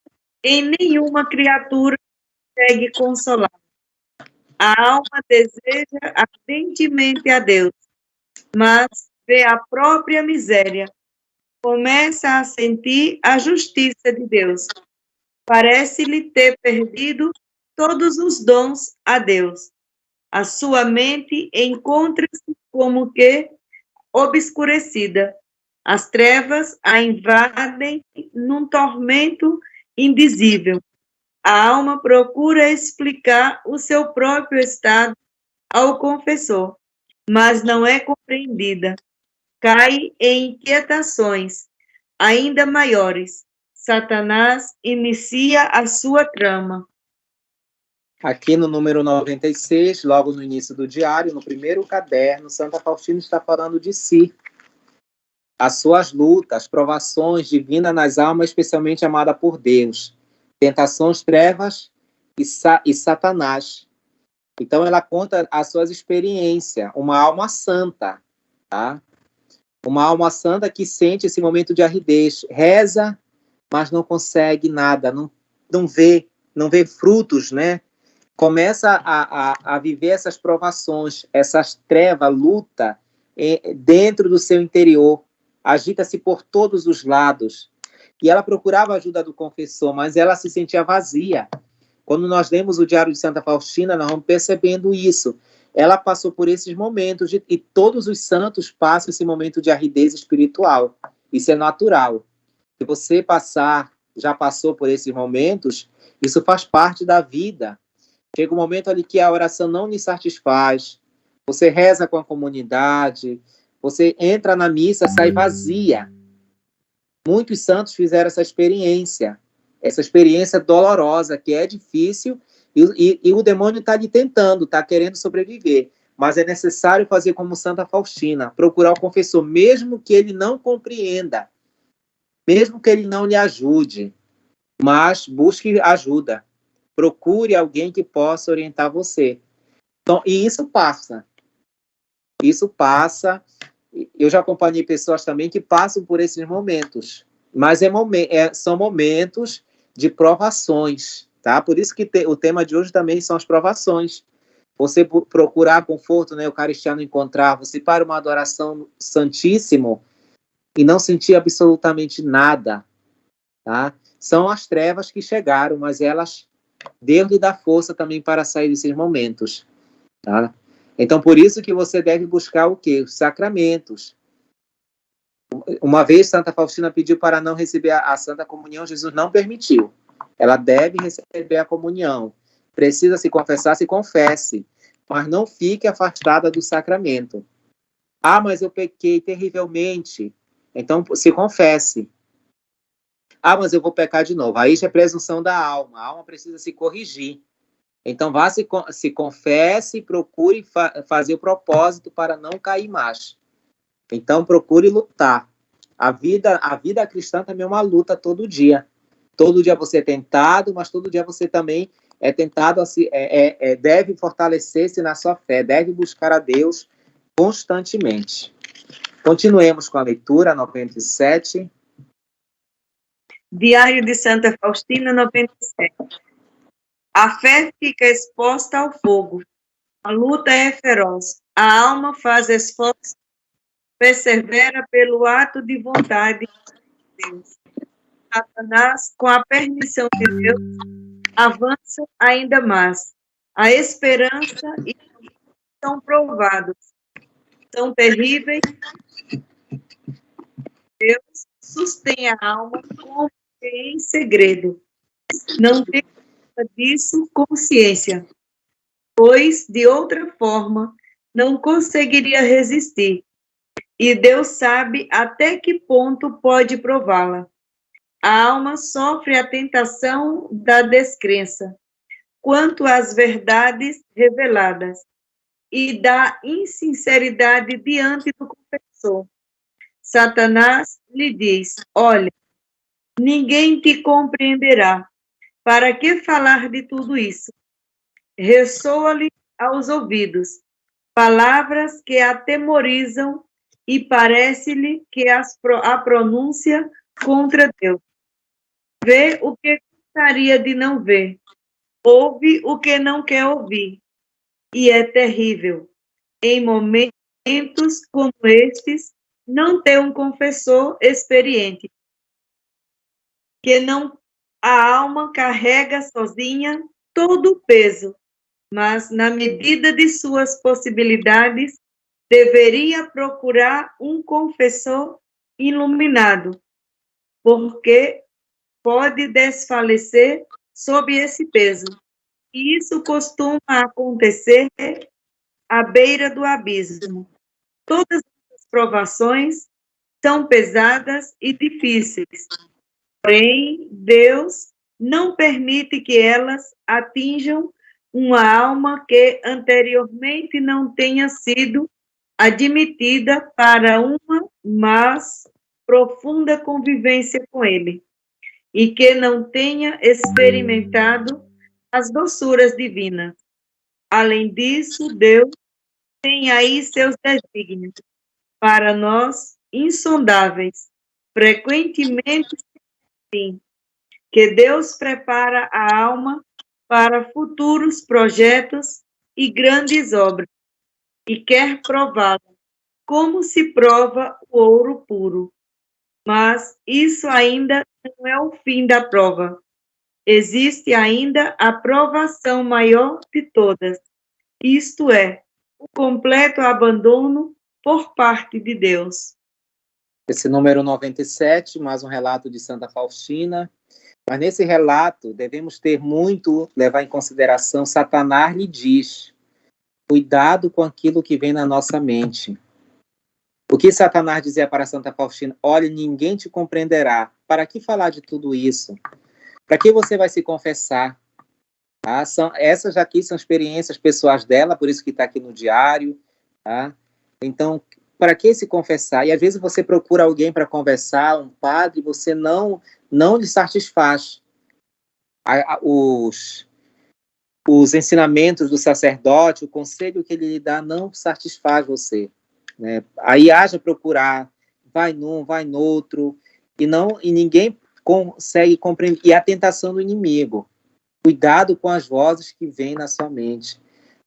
S3: em nenhuma criatura consegue consolar. A alma deseja ardentemente a Deus, mas vê a própria miséria. Começa a sentir a justiça de Deus. Parece-lhe ter perdido todos os dons a Deus. A sua mente encontra-se como que obscurecida. As trevas a invadem num tormento indizível. A alma procura explicar o seu próprio estado ao confessor, mas não é compreendida. Cai em inquietações ainda maiores. Satanás inicia a sua trama.
S1: Aqui no número 96, logo no início do diário, no primeiro caderno, Santa Faustina está falando de si. As suas lutas, provações divinas nas almas especialmente amadas por Deus. Tentações, trevas e Satanás. Então ela conta as suas experiências. Uma alma santa, tá? Uma alma santa que sente esse momento de aridez. Reza, mas não consegue nada. Não vê frutos, né? Começa a viver essas provações, essas trevas, luta dentro do seu interior, agita-se por todos os lados. E ela procurava a ajuda do confessor, mas ela se sentia vazia. Quando nós lemos o Diário de Santa Faustina, nós vamos percebendo isso. Ela passou por esses momentos, e todos os santos passam esse momento de aridez espiritual. Isso é natural. Se você já passou por esses momentos, isso faz parte da vida. Chega um momento ali que a oração não lhe satisfaz, você reza com a comunidade, você entra na missa, sai vazia. Muitos santos fizeram essa experiência dolorosa, que é difícil, e o demônio está lhe tentando, está querendo sobreviver. Mas é necessário fazer como Santa Faustina, procurar o confessor, mesmo que ele não compreenda, mesmo que ele não lhe ajude, mas busque ajuda. Procure alguém que possa orientar você. Então, e isso passa. Isso passa. Eu já acompanhei pessoas também que passam por esses momentos. Mas são momentos de provações, tá? Por isso que o tema de hoje também são as provações. Você procurar conforto na Eucaristia, não encontrar. Você para uma adoração santíssimo e não sentir absolutamente nada, tá? São as trevas que chegaram, mas Deus lhe dá força também para sair desses momentos, tá? Então, por isso que você deve buscar o quê? Os sacramentos. Uma vez, Santa Faustina pediu para não receber a Santa Comunhão, Jesus não permitiu. Ela deve receber a comunhão. Precisa se confessar, se confesse, mas não fique afastada do sacramento. Ah, mas eu pequei terrivelmente. Então, se confesse. Ah, mas eu vou pecar de novo. Aí já é presunção da alma. A alma precisa se corrigir. Então, vá se confesse e procure fazer o propósito para não cair mais. Então, procure lutar. A vida cristã também é uma luta todo dia. Todo dia você é tentado, mas todo dia você também é tentado, deve fortalecer-se na sua fé, deve buscar a Deus constantemente. Continuemos com a leitura, 97.
S3: Diário de Santa Faustina, 97. A fé fica exposta ao fogo. A luta é feroz. A alma faz esforço, persevera pelo ato de vontade de Deus. Satanás, com a permissão de Deus, avança ainda mais. A esperança e a fé são provados. São terríveis. Deus sustém a alma como em segredo. Não tem disso consciência, pois, de outra forma, não conseguiria resistir. E Deus sabe até que ponto pode prová-la. A alma sofre a tentação da descrença quanto às verdades reveladas e da insinceridade diante do confessor. Satanás lhe diz: olha, ninguém te compreenderá. Para que falar de tudo isso? Ressoa-lhe aos ouvidos palavras que atemorizam e parece-lhe que a pronúncia contra Deus. Vê o que gostaria de não ver, ouve o que não quer ouvir, e é terrível. Em momentos como estes, não ter um confessor experiente, que não a alma carrega sozinha todo o peso, mas, na medida de suas possibilidades, deveria procurar um confessor iluminado, porque pode desfalecer sob esse peso. E isso costuma acontecer à beira do abismo. Todas as provações são pesadas e difíceis, porém, Deus não permite que elas atinjam uma alma que anteriormente não tenha sido admitida para uma mais profunda convivência com Ele e que não tenha experimentado as doçuras divinas. Além disso, Deus tem aí seus desígnios para nós insondáveis, frequentemente sim, que Deus prepara a alma para futuros projetos e grandes obras, e quer prová-la, como se prova o ouro puro. Mas isso ainda não é o fim da prova. Existe ainda a provação maior de todas, isto é, o completo abandono por parte de Deus.
S1: Esse número 97, mais um relato de Santa Faustina. Mas nesse relato, devemos levar em consideração, Satanás lhe diz, cuidado com aquilo que vem na nossa mente. O que Satanás dizia para Santa Faustina? Olha, ninguém te compreenderá. Para que falar de tudo isso? Para que você vai se confessar? Tá? Essas aqui são experiências pessoais dela, por isso que está aqui no diário. Tá? Então, para que se confessar? E às vezes você procura alguém para conversar, um padre, e você não lhe satisfaz. Os ensinamentos do sacerdote, o conselho que ele lhe dá não satisfaz você. Né? Aí haja procurar, vai num, vai no outro, e ninguém consegue compreender. E a tentação do inimigo. Cuidado com as vozes que vêm na sua mente.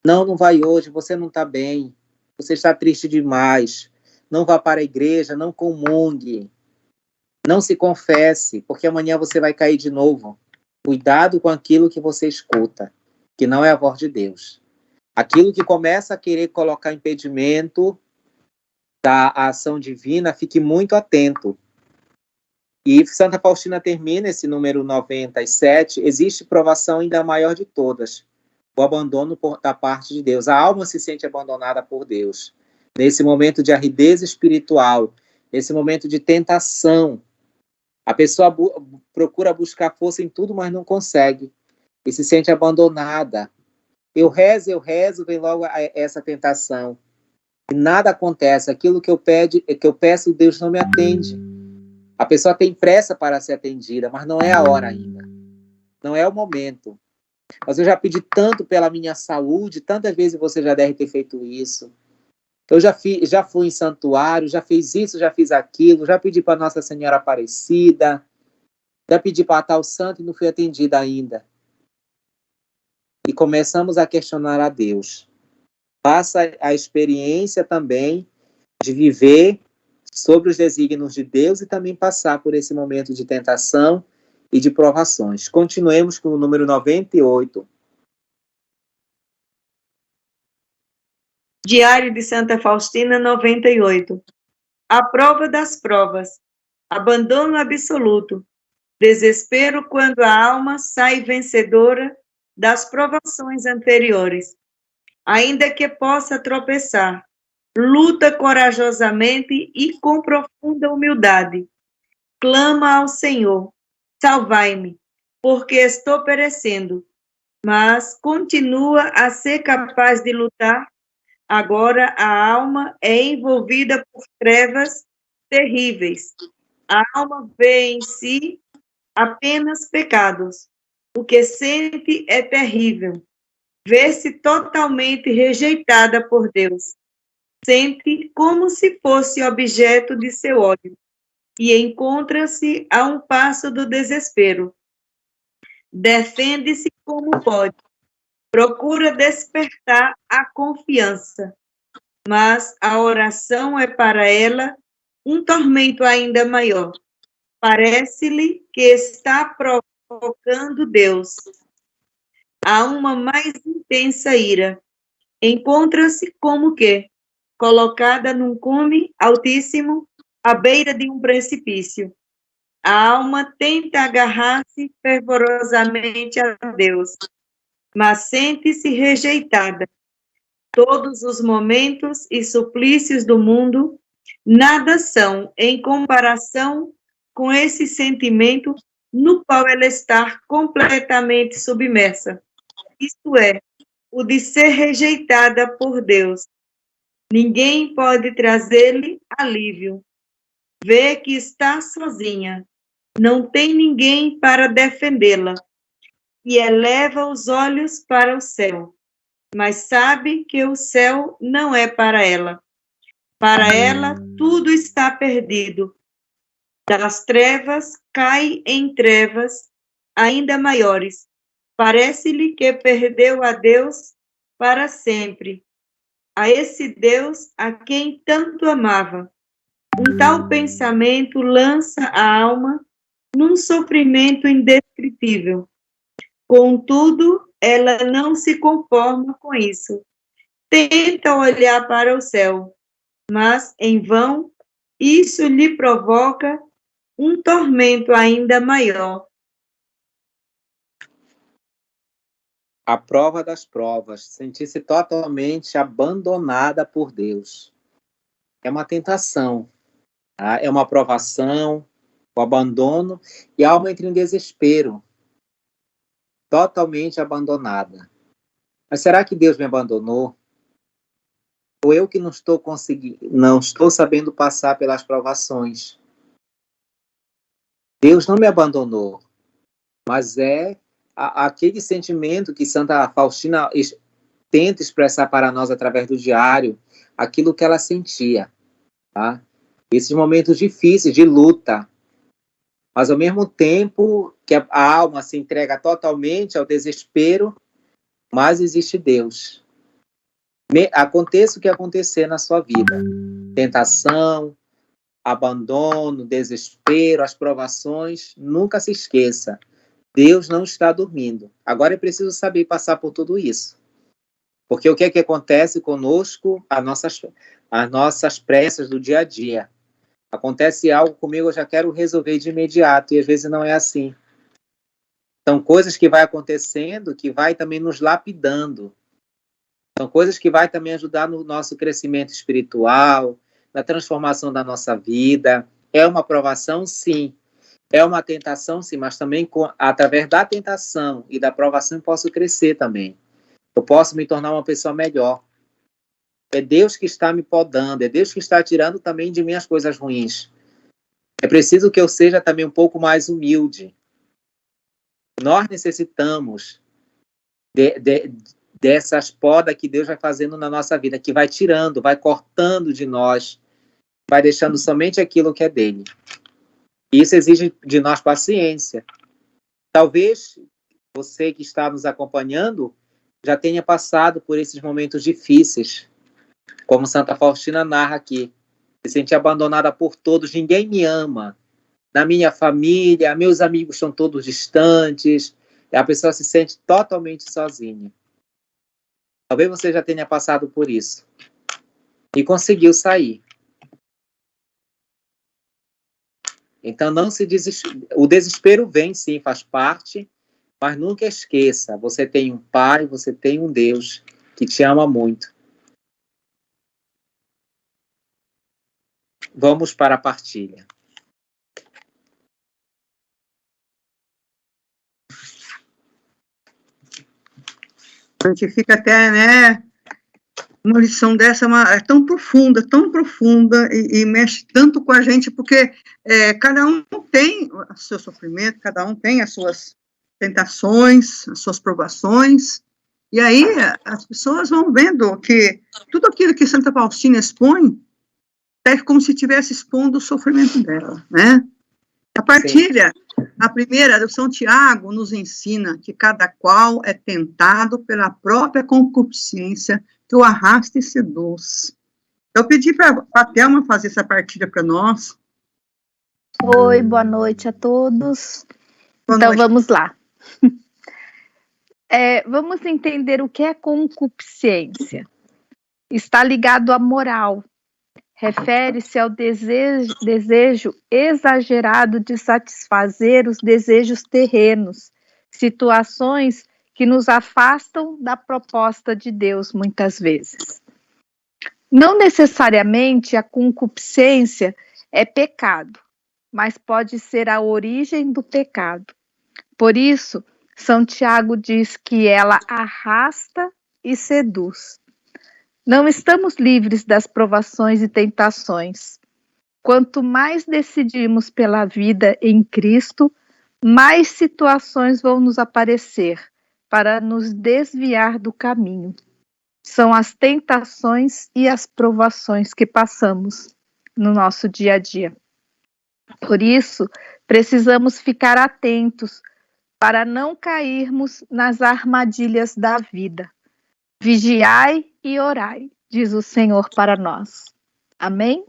S1: Não vai hoje, você não está bem, você está triste demais, não vá para a igreja, não comungue, não se confesse, porque amanhã você vai cair de novo. Cuidado com aquilo que você escuta, que não é a voz de Deus. Aquilo que começa a querer colocar impedimento da ação divina, fique muito atento. E Santa Faustina termina esse número 97, existe provação ainda maior de todas, o abandono da parte de Deus. A alma se sente abandonada por Deus. Nesse momento de aridez espiritual, nesse momento de tentação, a pessoa procura buscar força em tudo, mas não consegue. E se sente abandonada. Eu rezo, vem logo essa tentação. E nada acontece. Aquilo que eu peço, Deus não me atende. A pessoa tem pressa para ser atendida, mas não é a hora ainda. Não é o momento. Mas eu já pedi tanto pela minha saúde, tantas vezes você já deve ter feito isso. Eu já fui em santuário, já fiz isso, já fiz aquilo, já pedi para Nossa Senhora Aparecida, já pedi para tal santo e não fui atendida ainda. E começamos a questionar a Deus. Faça a experiência também de viver sobre os desígnios de Deus e também passar por esse momento de tentação e de provações. Continuemos com o número 98.
S3: Diário de Santa Faustina, 98. A prova das provas. Abandono absoluto. Desespero quando a alma sai vencedora das provações anteriores. Ainda que possa tropeçar, luta corajosamente e com profunda humildade. Clama ao Senhor, salvai-me, porque estou perecendo. Mas continua a ser capaz de lutar. Agora a alma é envolvida por trevas terríveis. A alma vê em si apenas pecados. O que sente é terrível. Vê-se totalmente rejeitada por Deus. Sente como se fosse objeto de seu ódio. E encontra-se a um passo do desespero. Defende-se como pode. Procura despertar a confiança. Mas a oração é para ela um tormento ainda maior. Parece-lhe que está provocando Deus. Há uma mais intensa ira. Encontra-se como que, colocada num cume altíssimo, à beira de um precipício. a alma tenta agarrar-se fervorosamente a Deus, mas sente-se rejeitada. Todos os momentos e suplícios do mundo nada são em comparação com esse sentimento no qual ela está completamente submersa. Isto é, o de ser rejeitada por Deus. Ninguém pode trazer-lhe alívio. Vê que está sozinha. Não tem ninguém para defendê-la. E eleva os olhos para o céu. Mas sabe que o céu não é para ela. Para ela, tudo está perdido. Das trevas cai em trevas ainda maiores. Parece-lhe que perdeu a Deus para sempre. A esse Deus a quem tanto amava. Um tal pensamento lança a alma num sofrimento indescritível. Contudo, ela não se conforma com isso. Tenta olhar para o céu, mas, em vão, isso lhe provoca um tormento ainda maior.
S1: A prova das provas, sentir-se totalmente abandonada por Deus. É uma tentação, tá? É uma provação, o abandono, e a alma entra em desespero, totalmente abandonada. Mas será que Deus me abandonou? Ou eu que não estou conseguindo, não estou sabendo passar pelas provações? Deus não me abandonou, mas é aquele sentimento que Santa Faustina tenta expressar para nós através do diário, aquilo que ela sentia, tá? Esses momentos difíceis de luta, mas ao mesmo tempo que a alma se entrega totalmente ao desespero, mas existe Deus. Aconteça o que acontecer na sua vida, tentação, abandono, desespero, as provações, nunca se esqueça, Deus não está dormindo. Agora é preciso saber passar por tudo isso. Porque o que é que acontece conosco, as nossas pressas do dia a dia? Acontece algo comigo, eu já quero resolver de imediato, e às vezes não é assim. São coisas que vai acontecendo, que vai também nos lapidando. São coisas que vai também ajudar no nosso crescimento espiritual, na transformação da nossa vida. É uma provação, sim. É uma tentação, sim, mas também através da tentação e da provação eu posso crescer também. Eu posso me tornar uma pessoa melhor. É Deus que está me podando, é Deus que está tirando também de mim as coisas ruins. É preciso que eu seja também um pouco mais humilde. Nós necessitamos dessas podas que Deus vai fazendo na nossa vida, que vai tirando, vai cortando de nós, vai deixando somente aquilo que é dele. Isso exige de nós paciência. Talvez você que está nos acompanhando já tenha passado por esses momentos difíceis, como Santa Faustina narra aqui. Se sente abandonada por todos, ninguém me ama. Na minha família, meus amigos estão todos distantes, e a pessoa se sente totalmente sozinha. Talvez você já tenha passado por isso e conseguiu sair. Então, não se desespere. O desespero vem, sim, faz parte, mas nunca esqueça, você tem um Pai, você tem um Deus que te ama muito. Vamos para a partilha.
S2: A gente fica até, né, uma lição dessa é tão profunda e mexe tanto com a gente, porque cada um tem o seu sofrimento, cada um tem as suas tentações, as suas provações, e aí as pessoas vão vendo que tudo aquilo que Santa Faustina expõe é como se estivesse expondo o sofrimento dela, né? A partilha, a primeira, do São Tiago, nos ensina que cada qual é tentado pela própria concupiscência que o arrasta e seduz. Eu pedi para a Thelma fazer essa partilha para nós.
S4: Oi, boa noite a todos. Vamos lá. Vamos entender o que é concupiscência. Está ligado à moral. refere-se ao desejo exagerado de satisfazer os desejos terrenos, situações que nos afastam da proposta de Deus muitas vezes. Não necessariamente a concupiscência é pecado, mas pode ser a origem do pecado. Por isso, São Tiago diz que ela arrasta e seduz. Não estamos livres das provações e tentações. Quanto mais decidimos pela vida em Cristo, mais situações vão nos aparecer para nos desviar do caminho. São as tentações e as provações que passamos no nosso dia a dia. Por isso, precisamos ficar atentos para não cairmos nas armadilhas da vida. Vigiai e orai, diz o Senhor para nós. Amém?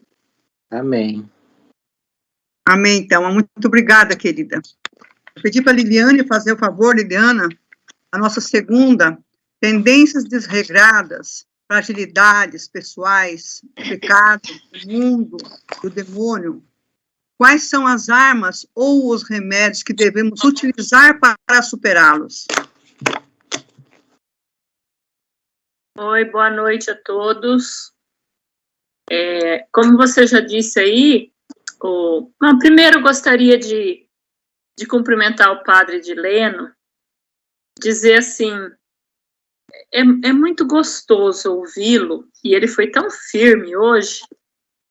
S1: Amém.
S2: Amém, então. Muito obrigada, querida. Vou pedir para a Liliane fazer o favor, Liliana, a nossa segunda, tendências desregradas, fragilidades pessoais, o pecado, o mundo, o demônio. Quais são as armas ou os remédios que devemos utilizar para superá-los?
S5: Oi, boa noite a todos. Como você já disse aí, primeiro eu gostaria de cumprimentar o padre Edileno, dizer assim, é muito gostoso ouvi-lo, e ele foi tão firme hoje,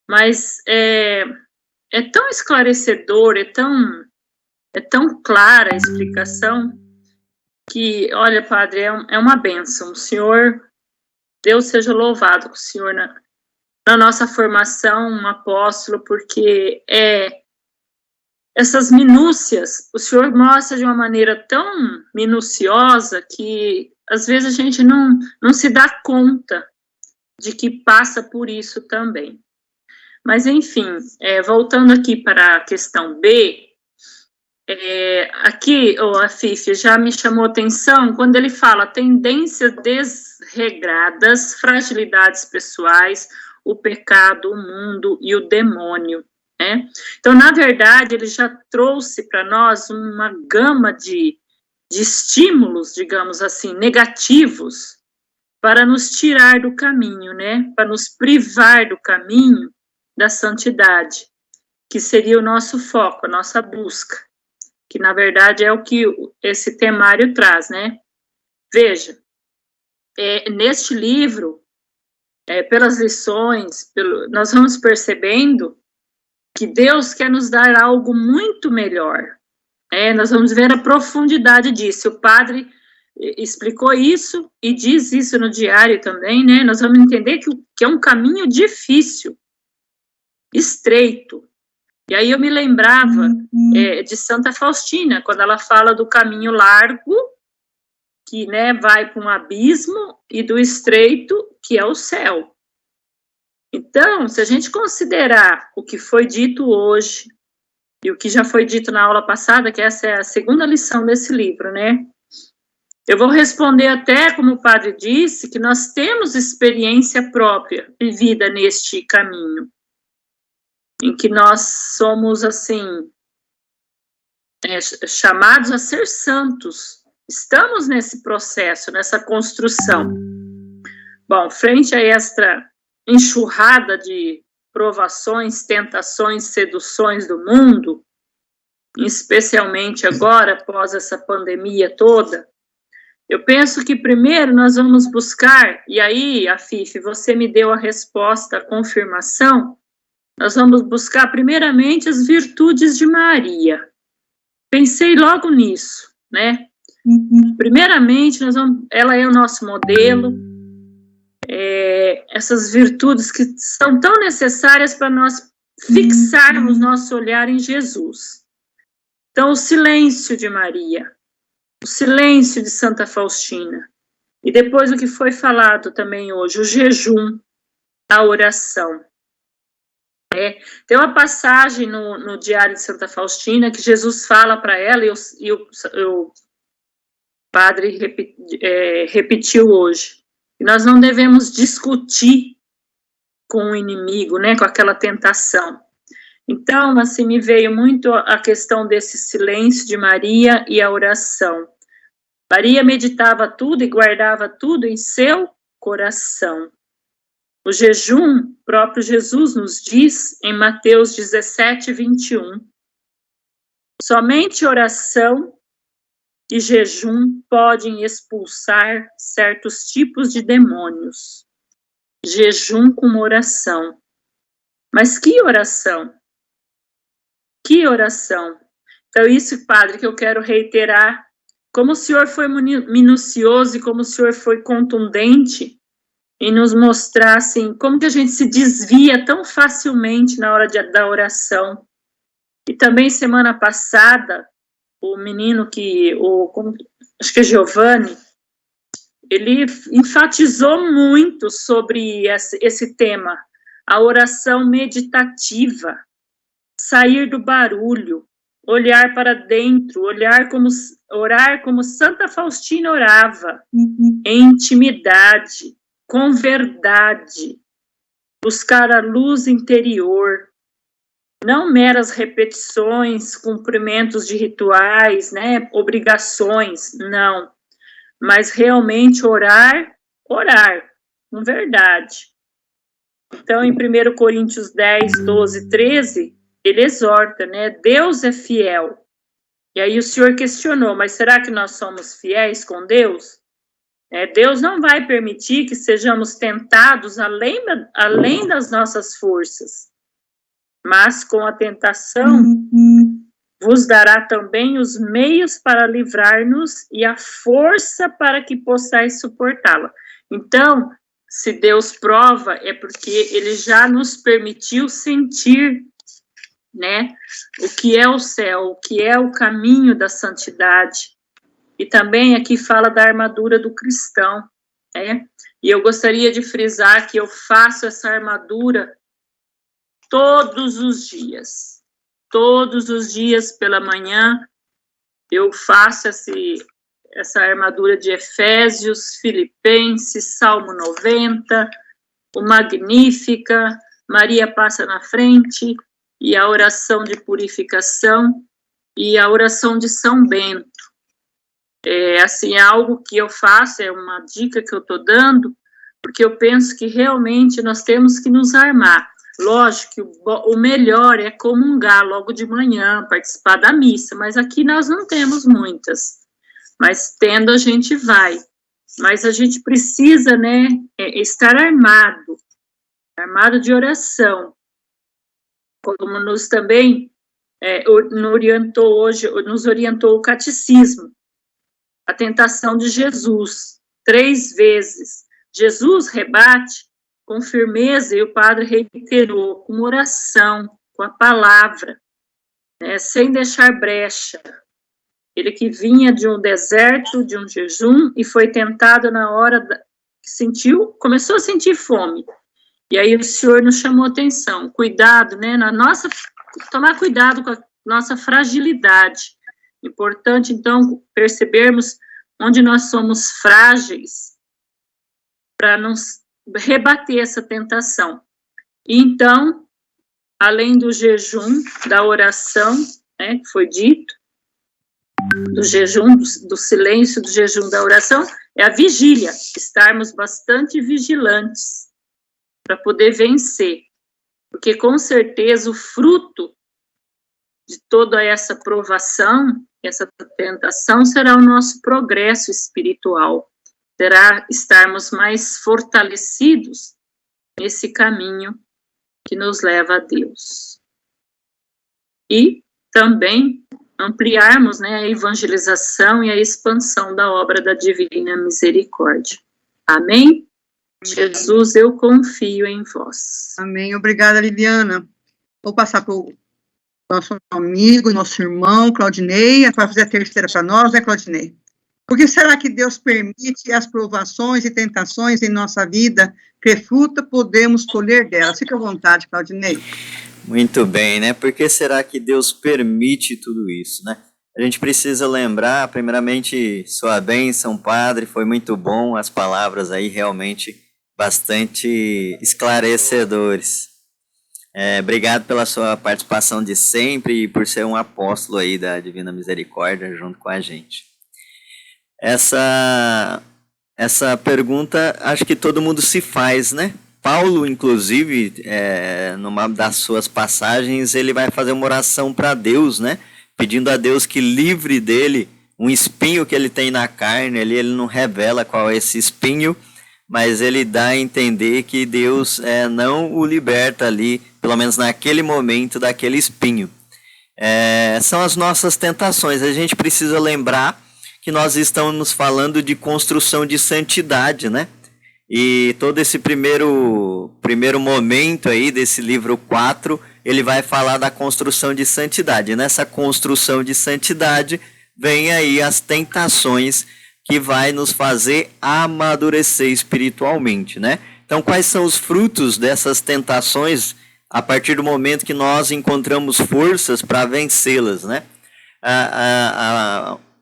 S5: mas é tão esclarecedor, é tão clara a explicação, que, olha, padre, é uma bênção. O senhor, Deus seja louvado, o senhor na nossa formação, um apóstolo, porque essas minúcias, o senhor mostra de uma maneira tão minuciosa que, às vezes, a gente não se dá conta de que passa por isso também. Mas, enfim, voltando aqui para a questão B, aqui, a Fifi já me chamou atenção quando ele fala tendências desregradas, fragilidades pessoais, o pecado, o mundo e o demônio, né? Então, na verdade, ele já trouxe para nós uma gama de estímulos, digamos assim, negativos, para nos tirar do caminho, né? Para nos privar do caminho da santidade, que seria o nosso foco, a nossa busca, que na verdade é o que esse temário traz, né? Veja, neste livro, pelas lições, nós vamos percebendo que Deus quer nos dar algo muito melhor. Nós vamos ver a profundidade disso. O padre explicou isso e diz isso no diário também, né? Nós vamos entender que é um caminho difícil, estreito. E aí eu me lembrava de Santa Faustina, quando ela fala do caminho largo, que, né, vai para um abismo, e do estreito, que é o céu. Então, se a gente considerar o que foi dito hoje, e o que já foi dito na aula passada, que essa é a segunda lição desse livro, né? Eu vou responder até, como o padre disse, que nós temos experiência própria vivida neste caminho, em que nós somos, assim, chamados a ser santos. Estamos nesse processo, nessa construção. Bom, frente a esta enxurrada de provações, tentações, seduções do mundo, especialmente agora, após essa pandemia toda, eu penso que primeiro nós vamos buscar, e aí, Afife, você me deu a resposta, a confirmação, nós vamos buscar primeiramente as virtudes de Maria. Pensei logo nisso, né? Primeiramente, ela é o nosso modelo, essas virtudes que são tão necessárias para nós fixarmos nosso olhar em Jesus. Então, o silêncio de Maria, o silêncio de Santa Faustina, e depois o que foi falado também hoje, o jejum, a oração. Tem uma passagem no Diário de Santa Faustina que Jesus fala para ela, e o padre repetiu hoje, que nós não devemos discutir com o inimigo, né, com aquela tentação. Então, assim, me veio muito a questão desse silêncio de Maria e a oração. Maria meditava tudo e guardava tudo em seu coração. O jejum, próprio Jesus nos diz em Mateus 17, 21. Somente oração e jejum podem expulsar certos tipos de demônios. Jejum com oração. Mas que oração? Que oração? Então, isso, Padre, que eu quero reiterar. Como o Senhor foi minucioso e como o Senhor foi contundente em nos mostrar, assim, como que a gente se desvia tão facilmente na hora da oração. E também, semana passada, o menino acho que é Giovanni, ele enfatizou muito sobre esse tema, a oração meditativa, sair do barulho, olhar para dentro, orar como Santa Faustina orava, em intimidade, com verdade, buscar a luz interior, não meras repetições, cumprimentos de rituais, né, obrigações, não, mas realmente orar, com verdade. Então, em 1 Coríntios 10, 12, 13, ele exorta, né, Deus é fiel. E aí o Senhor questionou, mas será que nós somos fiéis com Deus? Deus não vai permitir que sejamos tentados além das nossas forças. Mas com a tentação, vos dará também os meios para livrar-nos e a força para que possais suportá-la. Então, se Deus prova, é porque Ele já nos permitiu sentir, né, o que é o céu, o que é o caminho da santidade. E também aqui fala da armadura do cristão, né? E eu gostaria de frisar que eu faço essa armadura todos os dias pela manhã, eu faço essa armadura de Efésios, Filipenses, Salmo 90, o Magnífica, Maria passa na frente, e a oração de purificação, e a oração de São Bento. É algo que eu faço, é uma dica que eu estou dando, porque eu penso que realmente nós temos que nos armar. Lógico que o melhor é comungar logo de manhã, participar da missa, mas aqui nós não temos muitas. Mas tendo, a gente vai. Mas a gente precisa, né, estar armado de oração. Como nos também nos orientou o catecismo. A tentação de Jesus, 3 vezes. Jesus rebate com firmeza, e o padre reiterou, com oração, com a palavra, né, sem deixar brecha. Ele que vinha de um deserto, de um jejum, e foi tentado na hora que começou a sentir fome. E aí o Senhor nos chamou atenção, cuidado, né, tomar cuidado com a nossa fragilidade. Importante, então, percebermos onde nós somos frágeis, para não rebater essa tentação. E então, além do jejum, da oração, né, que foi dito, do jejum, do silêncio, do jejum, da oração, é a vigília, estarmos bastante vigilantes para poder vencer, porque com certeza o fruto de toda essa provação, essa tentação, será o nosso progresso espiritual, será estarmos mais fortalecidos nesse caminho que nos leva a Deus. E também ampliarmos, né, a evangelização e a expansão da obra da Divina Misericórdia. Amém? Jesus, eu confio em vós.
S2: Amém. Obrigada, Liliana. Vou passar para o nosso amigo, nosso irmão, Claudinei, vai fazer a terceira para nós, né, Claudinei? Por que será que Deus permite as provações e tentações em nossa vida? Que fruta podemos colher delas? Fica à vontade, Claudinei.
S6: Muito bem, né? Por que será que Deus permite tudo isso, né? A gente precisa lembrar, primeiramente, sua bênção, Padre, foi muito bom as palavras aí, realmente bastante esclarecedores. Obrigado pela sua participação de sempre e por ser um apóstolo aí da Divina Misericórdia junto com a gente. Essa pergunta acho que todo mundo se faz, né? Paulo, inclusive, numa das suas passagens, ele vai fazer uma oração para Deus, né? Pedindo a Deus que livre dele um espinho que ele tem na carne. Ele não revela qual é esse espinho, mas ele dá a entender que Deus não o liberta ali, pelo menos naquele momento, daquele espinho. São as nossas tentações. A gente precisa lembrar que nós estamos falando de construção de santidade, né? E todo esse primeiro momento aí desse livro 4, ele vai falar da construção de santidade. Nessa construção de santidade, vem aí as tentações que vai nos fazer amadurecer espiritualmente, né? Então, quais são os frutos dessas tentações a partir do momento que nós encontramos forças para vencê-las, né?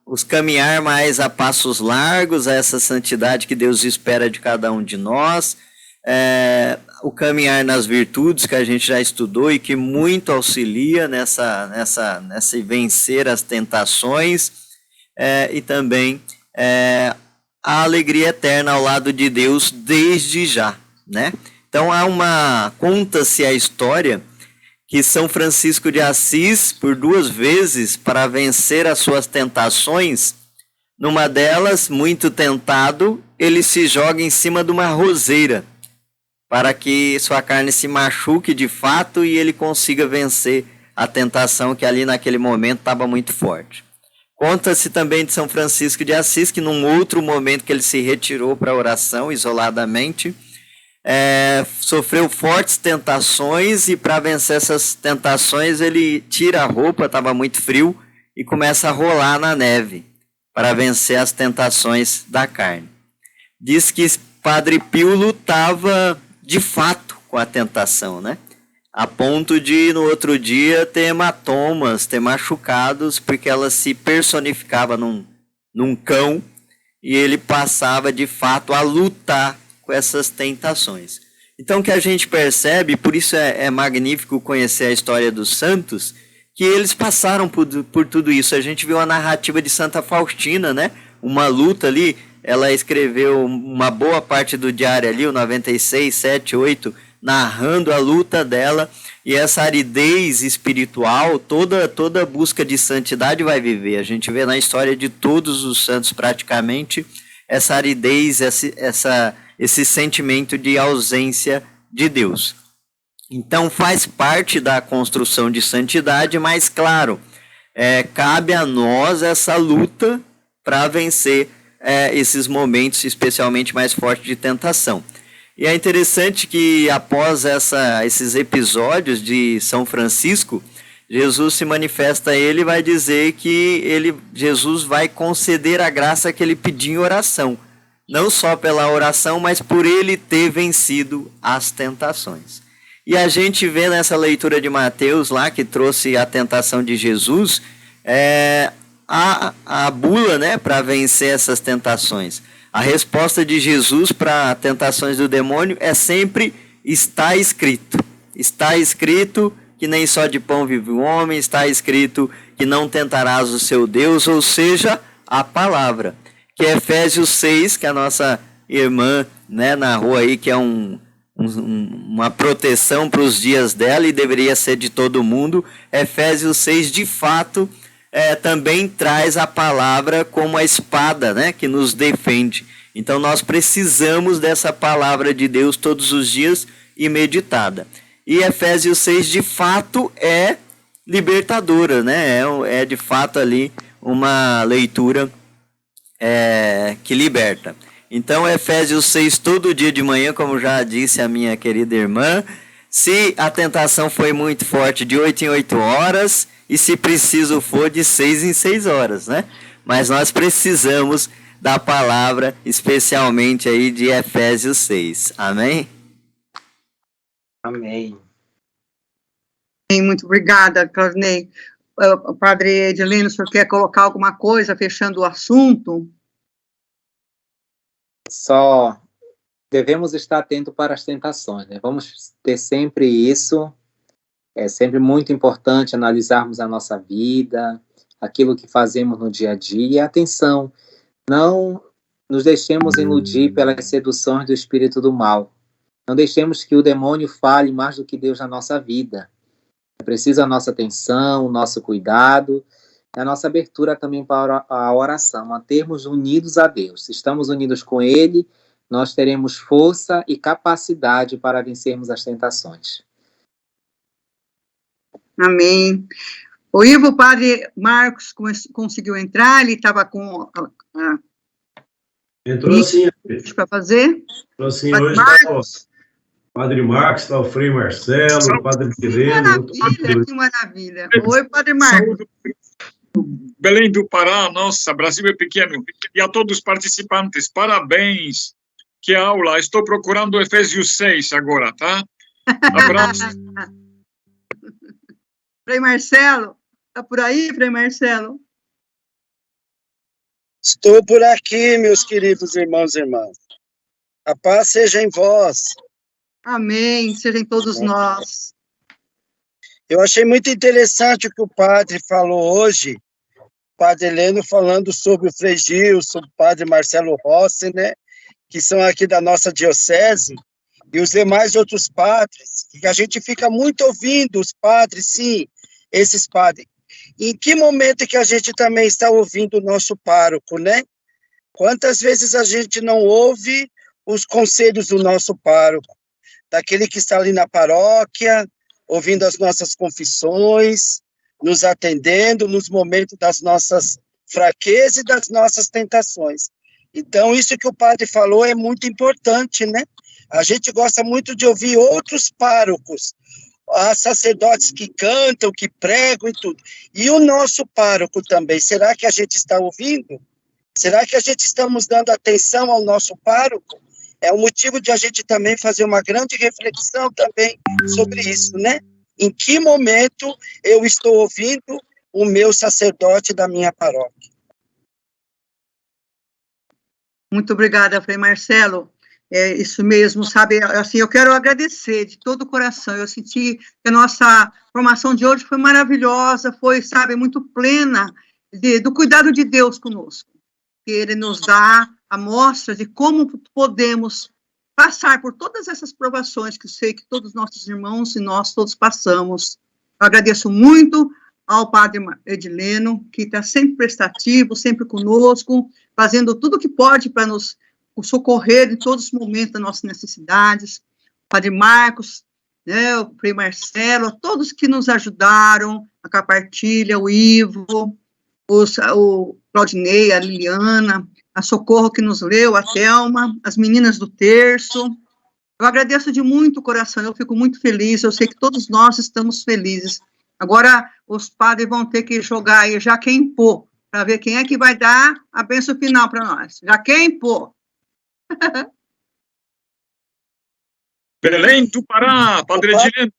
S6: Os caminhar mais a passos largos, a essa santidade que Deus espera de cada um de nós, o caminhar nas virtudes que a gente já estudou e que muito auxilia nessa vencer as tentações, e também a alegria eterna ao lado de Deus desde já, né? Então conta-se a história que São Francisco de Assis, por 2 vezes, para vencer as suas tentações, numa delas, muito tentado, ele se joga em cima de uma roseira, para que sua carne se machuque de fato e ele consiga vencer a tentação que ali naquele momento estava muito forte. Conta-se também de São Francisco de Assis, que num outro momento que ele se retirou para a oração, isoladamente, sofreu fortes tentações e para vencer essas tentações ele tira a roupa, estava muito frio, e começa a rolar na neve para vencer as tentações da carne. Diz que Padre Pio lutava de fato com a tentação, né? A ponto de no outro dia ter hematomas, ter machucados, porque ela se personificava num cão e ele passava de fato a lutar com essas tentações. Então o que a gente percebe, por isso é magnífico conhecer a história dos santos, que eles passaram por tudo isso. A gente viu a narrativa de Santa Faustina, né? Uma luta ali, ela escreveu uma boa parte do diário ali, o 96, 7, 8, narrando a luta dela, e essa aridez espiritual, toda busca de santidade vai viver. A gente vê na história de todos os santos praticamente essa aridez, esse sentimento de ausência de Deus. Então faz parte da construção de santidade, mas claro, cabe a nós essa luta para vencer esses momentos especialmente mais fortes de tentação. E é interessante que após esses episódios de São Francisco, Jesus se manifesta a ele e vai dizer que Jesus vai conceder a graça que ele pediu em oração. Não só pela oração, mas por ele ter vencido as tentações. E a gente vê nessa leitura de Mateus lá, que trouxe a tentação de Jesus, a bula, né, para vencer essas tentações. A resposta de Jesus para tentações do demônio é sempre: está escrito. Está escrito que nem só de pão vive o homem, está escrito que não tentarás o seu Deus, ou seja, a palavra. Que é Efésios 6, que a nossa irmã, né, narrou aí, que é uma proteção para os dias dela e deveria ser de todo mundo. Efésios 6, de fato, também traz a palavra como a espada, né, que nos defende. Então nós precisamos dessa palavra de Deus todos os dias e meditada. E Efésios 6 de fato é libertadora, né? É de fato ali uma leitura que liberta. Então Efésios 6 todo dia de manhã, como já disse a minha querida irmã, se a tentação foi muito forte, de 8 em 8 horas, e se preciso for, de 6 em 6 horas, né? Mas nós precisamos da palavra, especialmente aí de Efésios 6. Amém?
S1: Amém.
S2: Muito obrigada, Claudinei. Padre Edilino, o senhor quer colocar alguma coisa, fechando o assunto?
S1: Só devemos estar atentos para as tentações, né? Vamos ter sempre isso. É sempre muito importante analisarmos a nossa vida, aquilo que fazemos no dia a dia. E atenção, não nos deixemos iludir pelas seduções do espírito do mal. Não deixemos que o demônio fale mais do que Deus na nossa vida. É preciso a nossa atenção, o nosso cuidado, e a nossa abertura também para a oração, mantermos unidos a Deus. Se estamos unidos com Ele, nós teremos força e capacidade para vencermos as tentações.
S2: Amém. O Ivo, o padre Marcos conseguiu entrar, ele estava com
S7: Entrou sim.
S2: para fazer.
S7: Entrou sim,
S2: Padre
S7: hoje está o Padre Marcos, está o Frei Marcelo, o Padre Heleno.
S2: Que maravilha. Oi, Padre Marcos.
S8: Belém do Pará, nossa, Brasil é pequeno. E a todos os participantes, parabéns. Que aula. Estou procurando Efésios 6 agora, tá? Abraço.
S2: Frei Marcelo, está por aí, Frei Marcelo?
S9: Estou por aqui, meus queridos irmãos e irmãs. A paz seja em vós.
S2: Amém, seja em todos nós.
S9: Eu achei muito interessante o que o padre falou hoje, o padre Heleno falando sobre o Frei Gilson, o padre Marcelo Rossi, né, que são aqui da nossa diocese, e os demais outros padres, que a gente fica muito ouvindo os padres, sim, esses padres. Em que momento que a gente também está ouvindo o nosso pároco, né? Quantas vezes a gente não ouve os conselhos do nosso pároco, daquele que está ali na paróquia, ouvindo as nossas confissões, nos atendendo nos momentos das nossas fraquezas e das nossas tentações. Então, isso que o padre falou é muito importante, né? A gente gosta muito de ouvir outros párocos, sacerdotes que cantam, que pregam e tudo. E o nosso pároco também, será que a gente está ouvindo? Será que a gente estamos dando atenção ao nosso pároco? É um motivo de a gente também fazer uma grande reflexão também sobre isso, né? Em que momento eu estou ouvindo o meu sacerdote da minha paróquia?
S2: Muito obrigada, Frei Marcelo. É isso mesmo, sabe, assim, eu quero agradecer de todo o coração, eu senti que a nossa formação de hoje foi maravilhosa, foi, sabe, muito plena do cuidado de Deus conosco, que Ele nos dá a mostra de como podemos passar por todas essas provações que eu sei que todos os nossos irmãos e nós todos passamos. Eu agradeço muito ao padre Edileno, que está sempre prestativo, sempre conosco, fazendo tudo o que pode para nos socorrer em todos os momentos das nossas necessidades, o Padre Marcos, né, o Frei Marcelo, todos que nos ajudaram, a Capartilha, o Ivo, o Claudinei, a Liliana, a Socorro que nos leu, a Thelma, as meninas do terço. Eu agradeço de muito coração, eu fico muito feliz, eu sei que todos nós estamos felizes. Agora, os padres vão ter que jogar aí já quem pô, para ver quem é que vai dar a bênção final para nós. Já quem pô.
S8: Belém do Pará, Padre Edileno.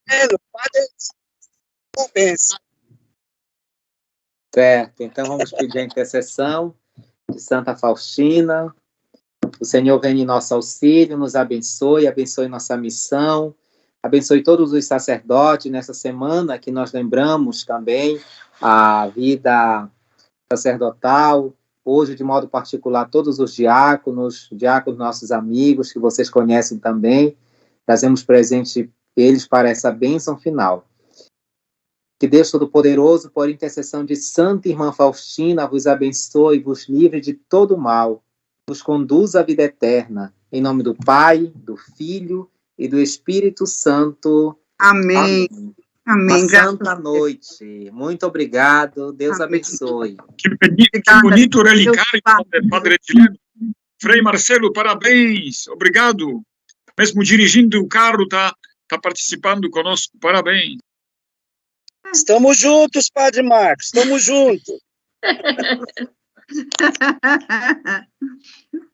S1: Certo, então vamos pedir a intercessão de Santa Faustina. O Senhor venha em nosso auxílio, nos abençoe, abençoe nossa missão, abençoe todos os sacerdotes nessa semana que nós lembramos também a vida sacerdotal. Hoje, de modo particular, todos os diáconos nossos amigos, que vocês conhecem também, trazemos presente eles para essa bênção final. Que Deus Todo-Poderoso, por intercessão de Santa Irmã Faustina, vos abençoe, vos livre de todo mal, vos conduza à vida eterna. Em nome do Pai, do Filho e do Espírito Santo.
S2: Amém.
S1: Amém.
S2: Amém.
S1: Uma santa noite. Muito obrigado. Deus
S2: Amém.
S1: abençoe.
S8: Que bonito relicário, Padre Edileno. Frei Marcelo, parabéns. Obrigado. Mesmo dirigindo o carro, tá participando conosco. Parabéns.
S9: Estamos juntos, Padre Marcos. Estamos juntos.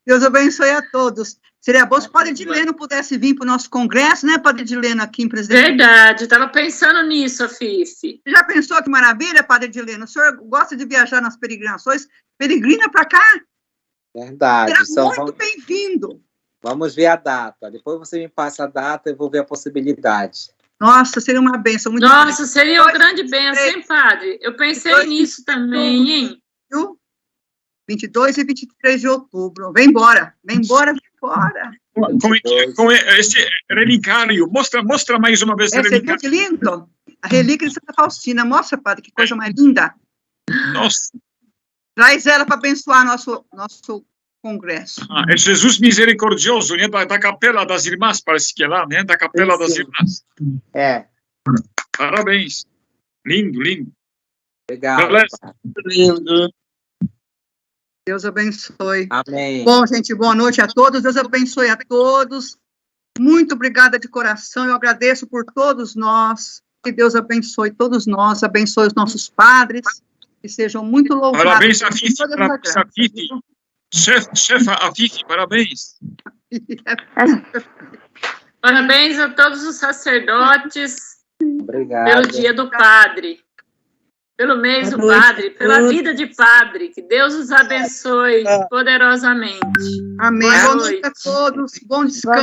S2: Deus abençoe a todos. Seria bom se o Padre Edileno pudesse vir para o nosso congresso, né, Padre Edileno, aqui em Presidente?
S5: Verdade, estava pensando nisso, Fifi.
S2: Já pensou que maravilha, Padre Edileno? O senhor gosta de viajar nas peregrinações? Peregrina para cá?
S1: Verdade.
S2: Será muito bem-vindo.
S1: Vamos ver a data. Depois você me passa a data e eu vou ver a possibilidade.
S2: Nossa, seria uma bênção. Muito
S5: Nossa, seria uma grande bênção, hein, padre? Eu pensei nisso também, hein?
S2: 22 e 23 de outubro. Vem embora, vem embora, vem embora.
S8: Com esse relicário, mostra mais uma vez o
S2: Você viu
S8: relicário.
S2: que lindo? A relíquia de Santa Faustina. Mostra, padre, que coisa mais linda.
S8: Nossa,
S2: Traz ela para abençoar nosso congresso.
S8: é Jesus misericordioso, né? Da Capela das Irmãs, parece que é lá, né? Da Capela das Irmãs.
S1: É,
S8: Parabéns. Lindo, lindo.
S1: obrigado.
S8: Beleza.
S9: Lindo.
S2: Deus abençoe.
S1: Amém.
S2: Bom, gente, boa noite a todos. Deus abençoe a todos. Muito obrigada de coração. Eu agradeço por todos nós. Que Deus abençoe todos nós, abençoe os nossos padres, que sejam muito louvados.
S8: Parabéns a
S2: por
S8: Fifi,
S2: toda essa
S8: parabéns a
S2: graça.
S8: Fifi. Chefa a Fifi, parabéns.
S5: Parabéns a todos os sacerdotes
S1: Obrigado.
S5: pelo dia do padre, pelo mês do padre, pela vida de padre. Que Deus os abençoe poderosamente.
S2: Amém.
S5: Boa
S2: Boa
S5: noite.
S2: noite a todos. Bom descanso.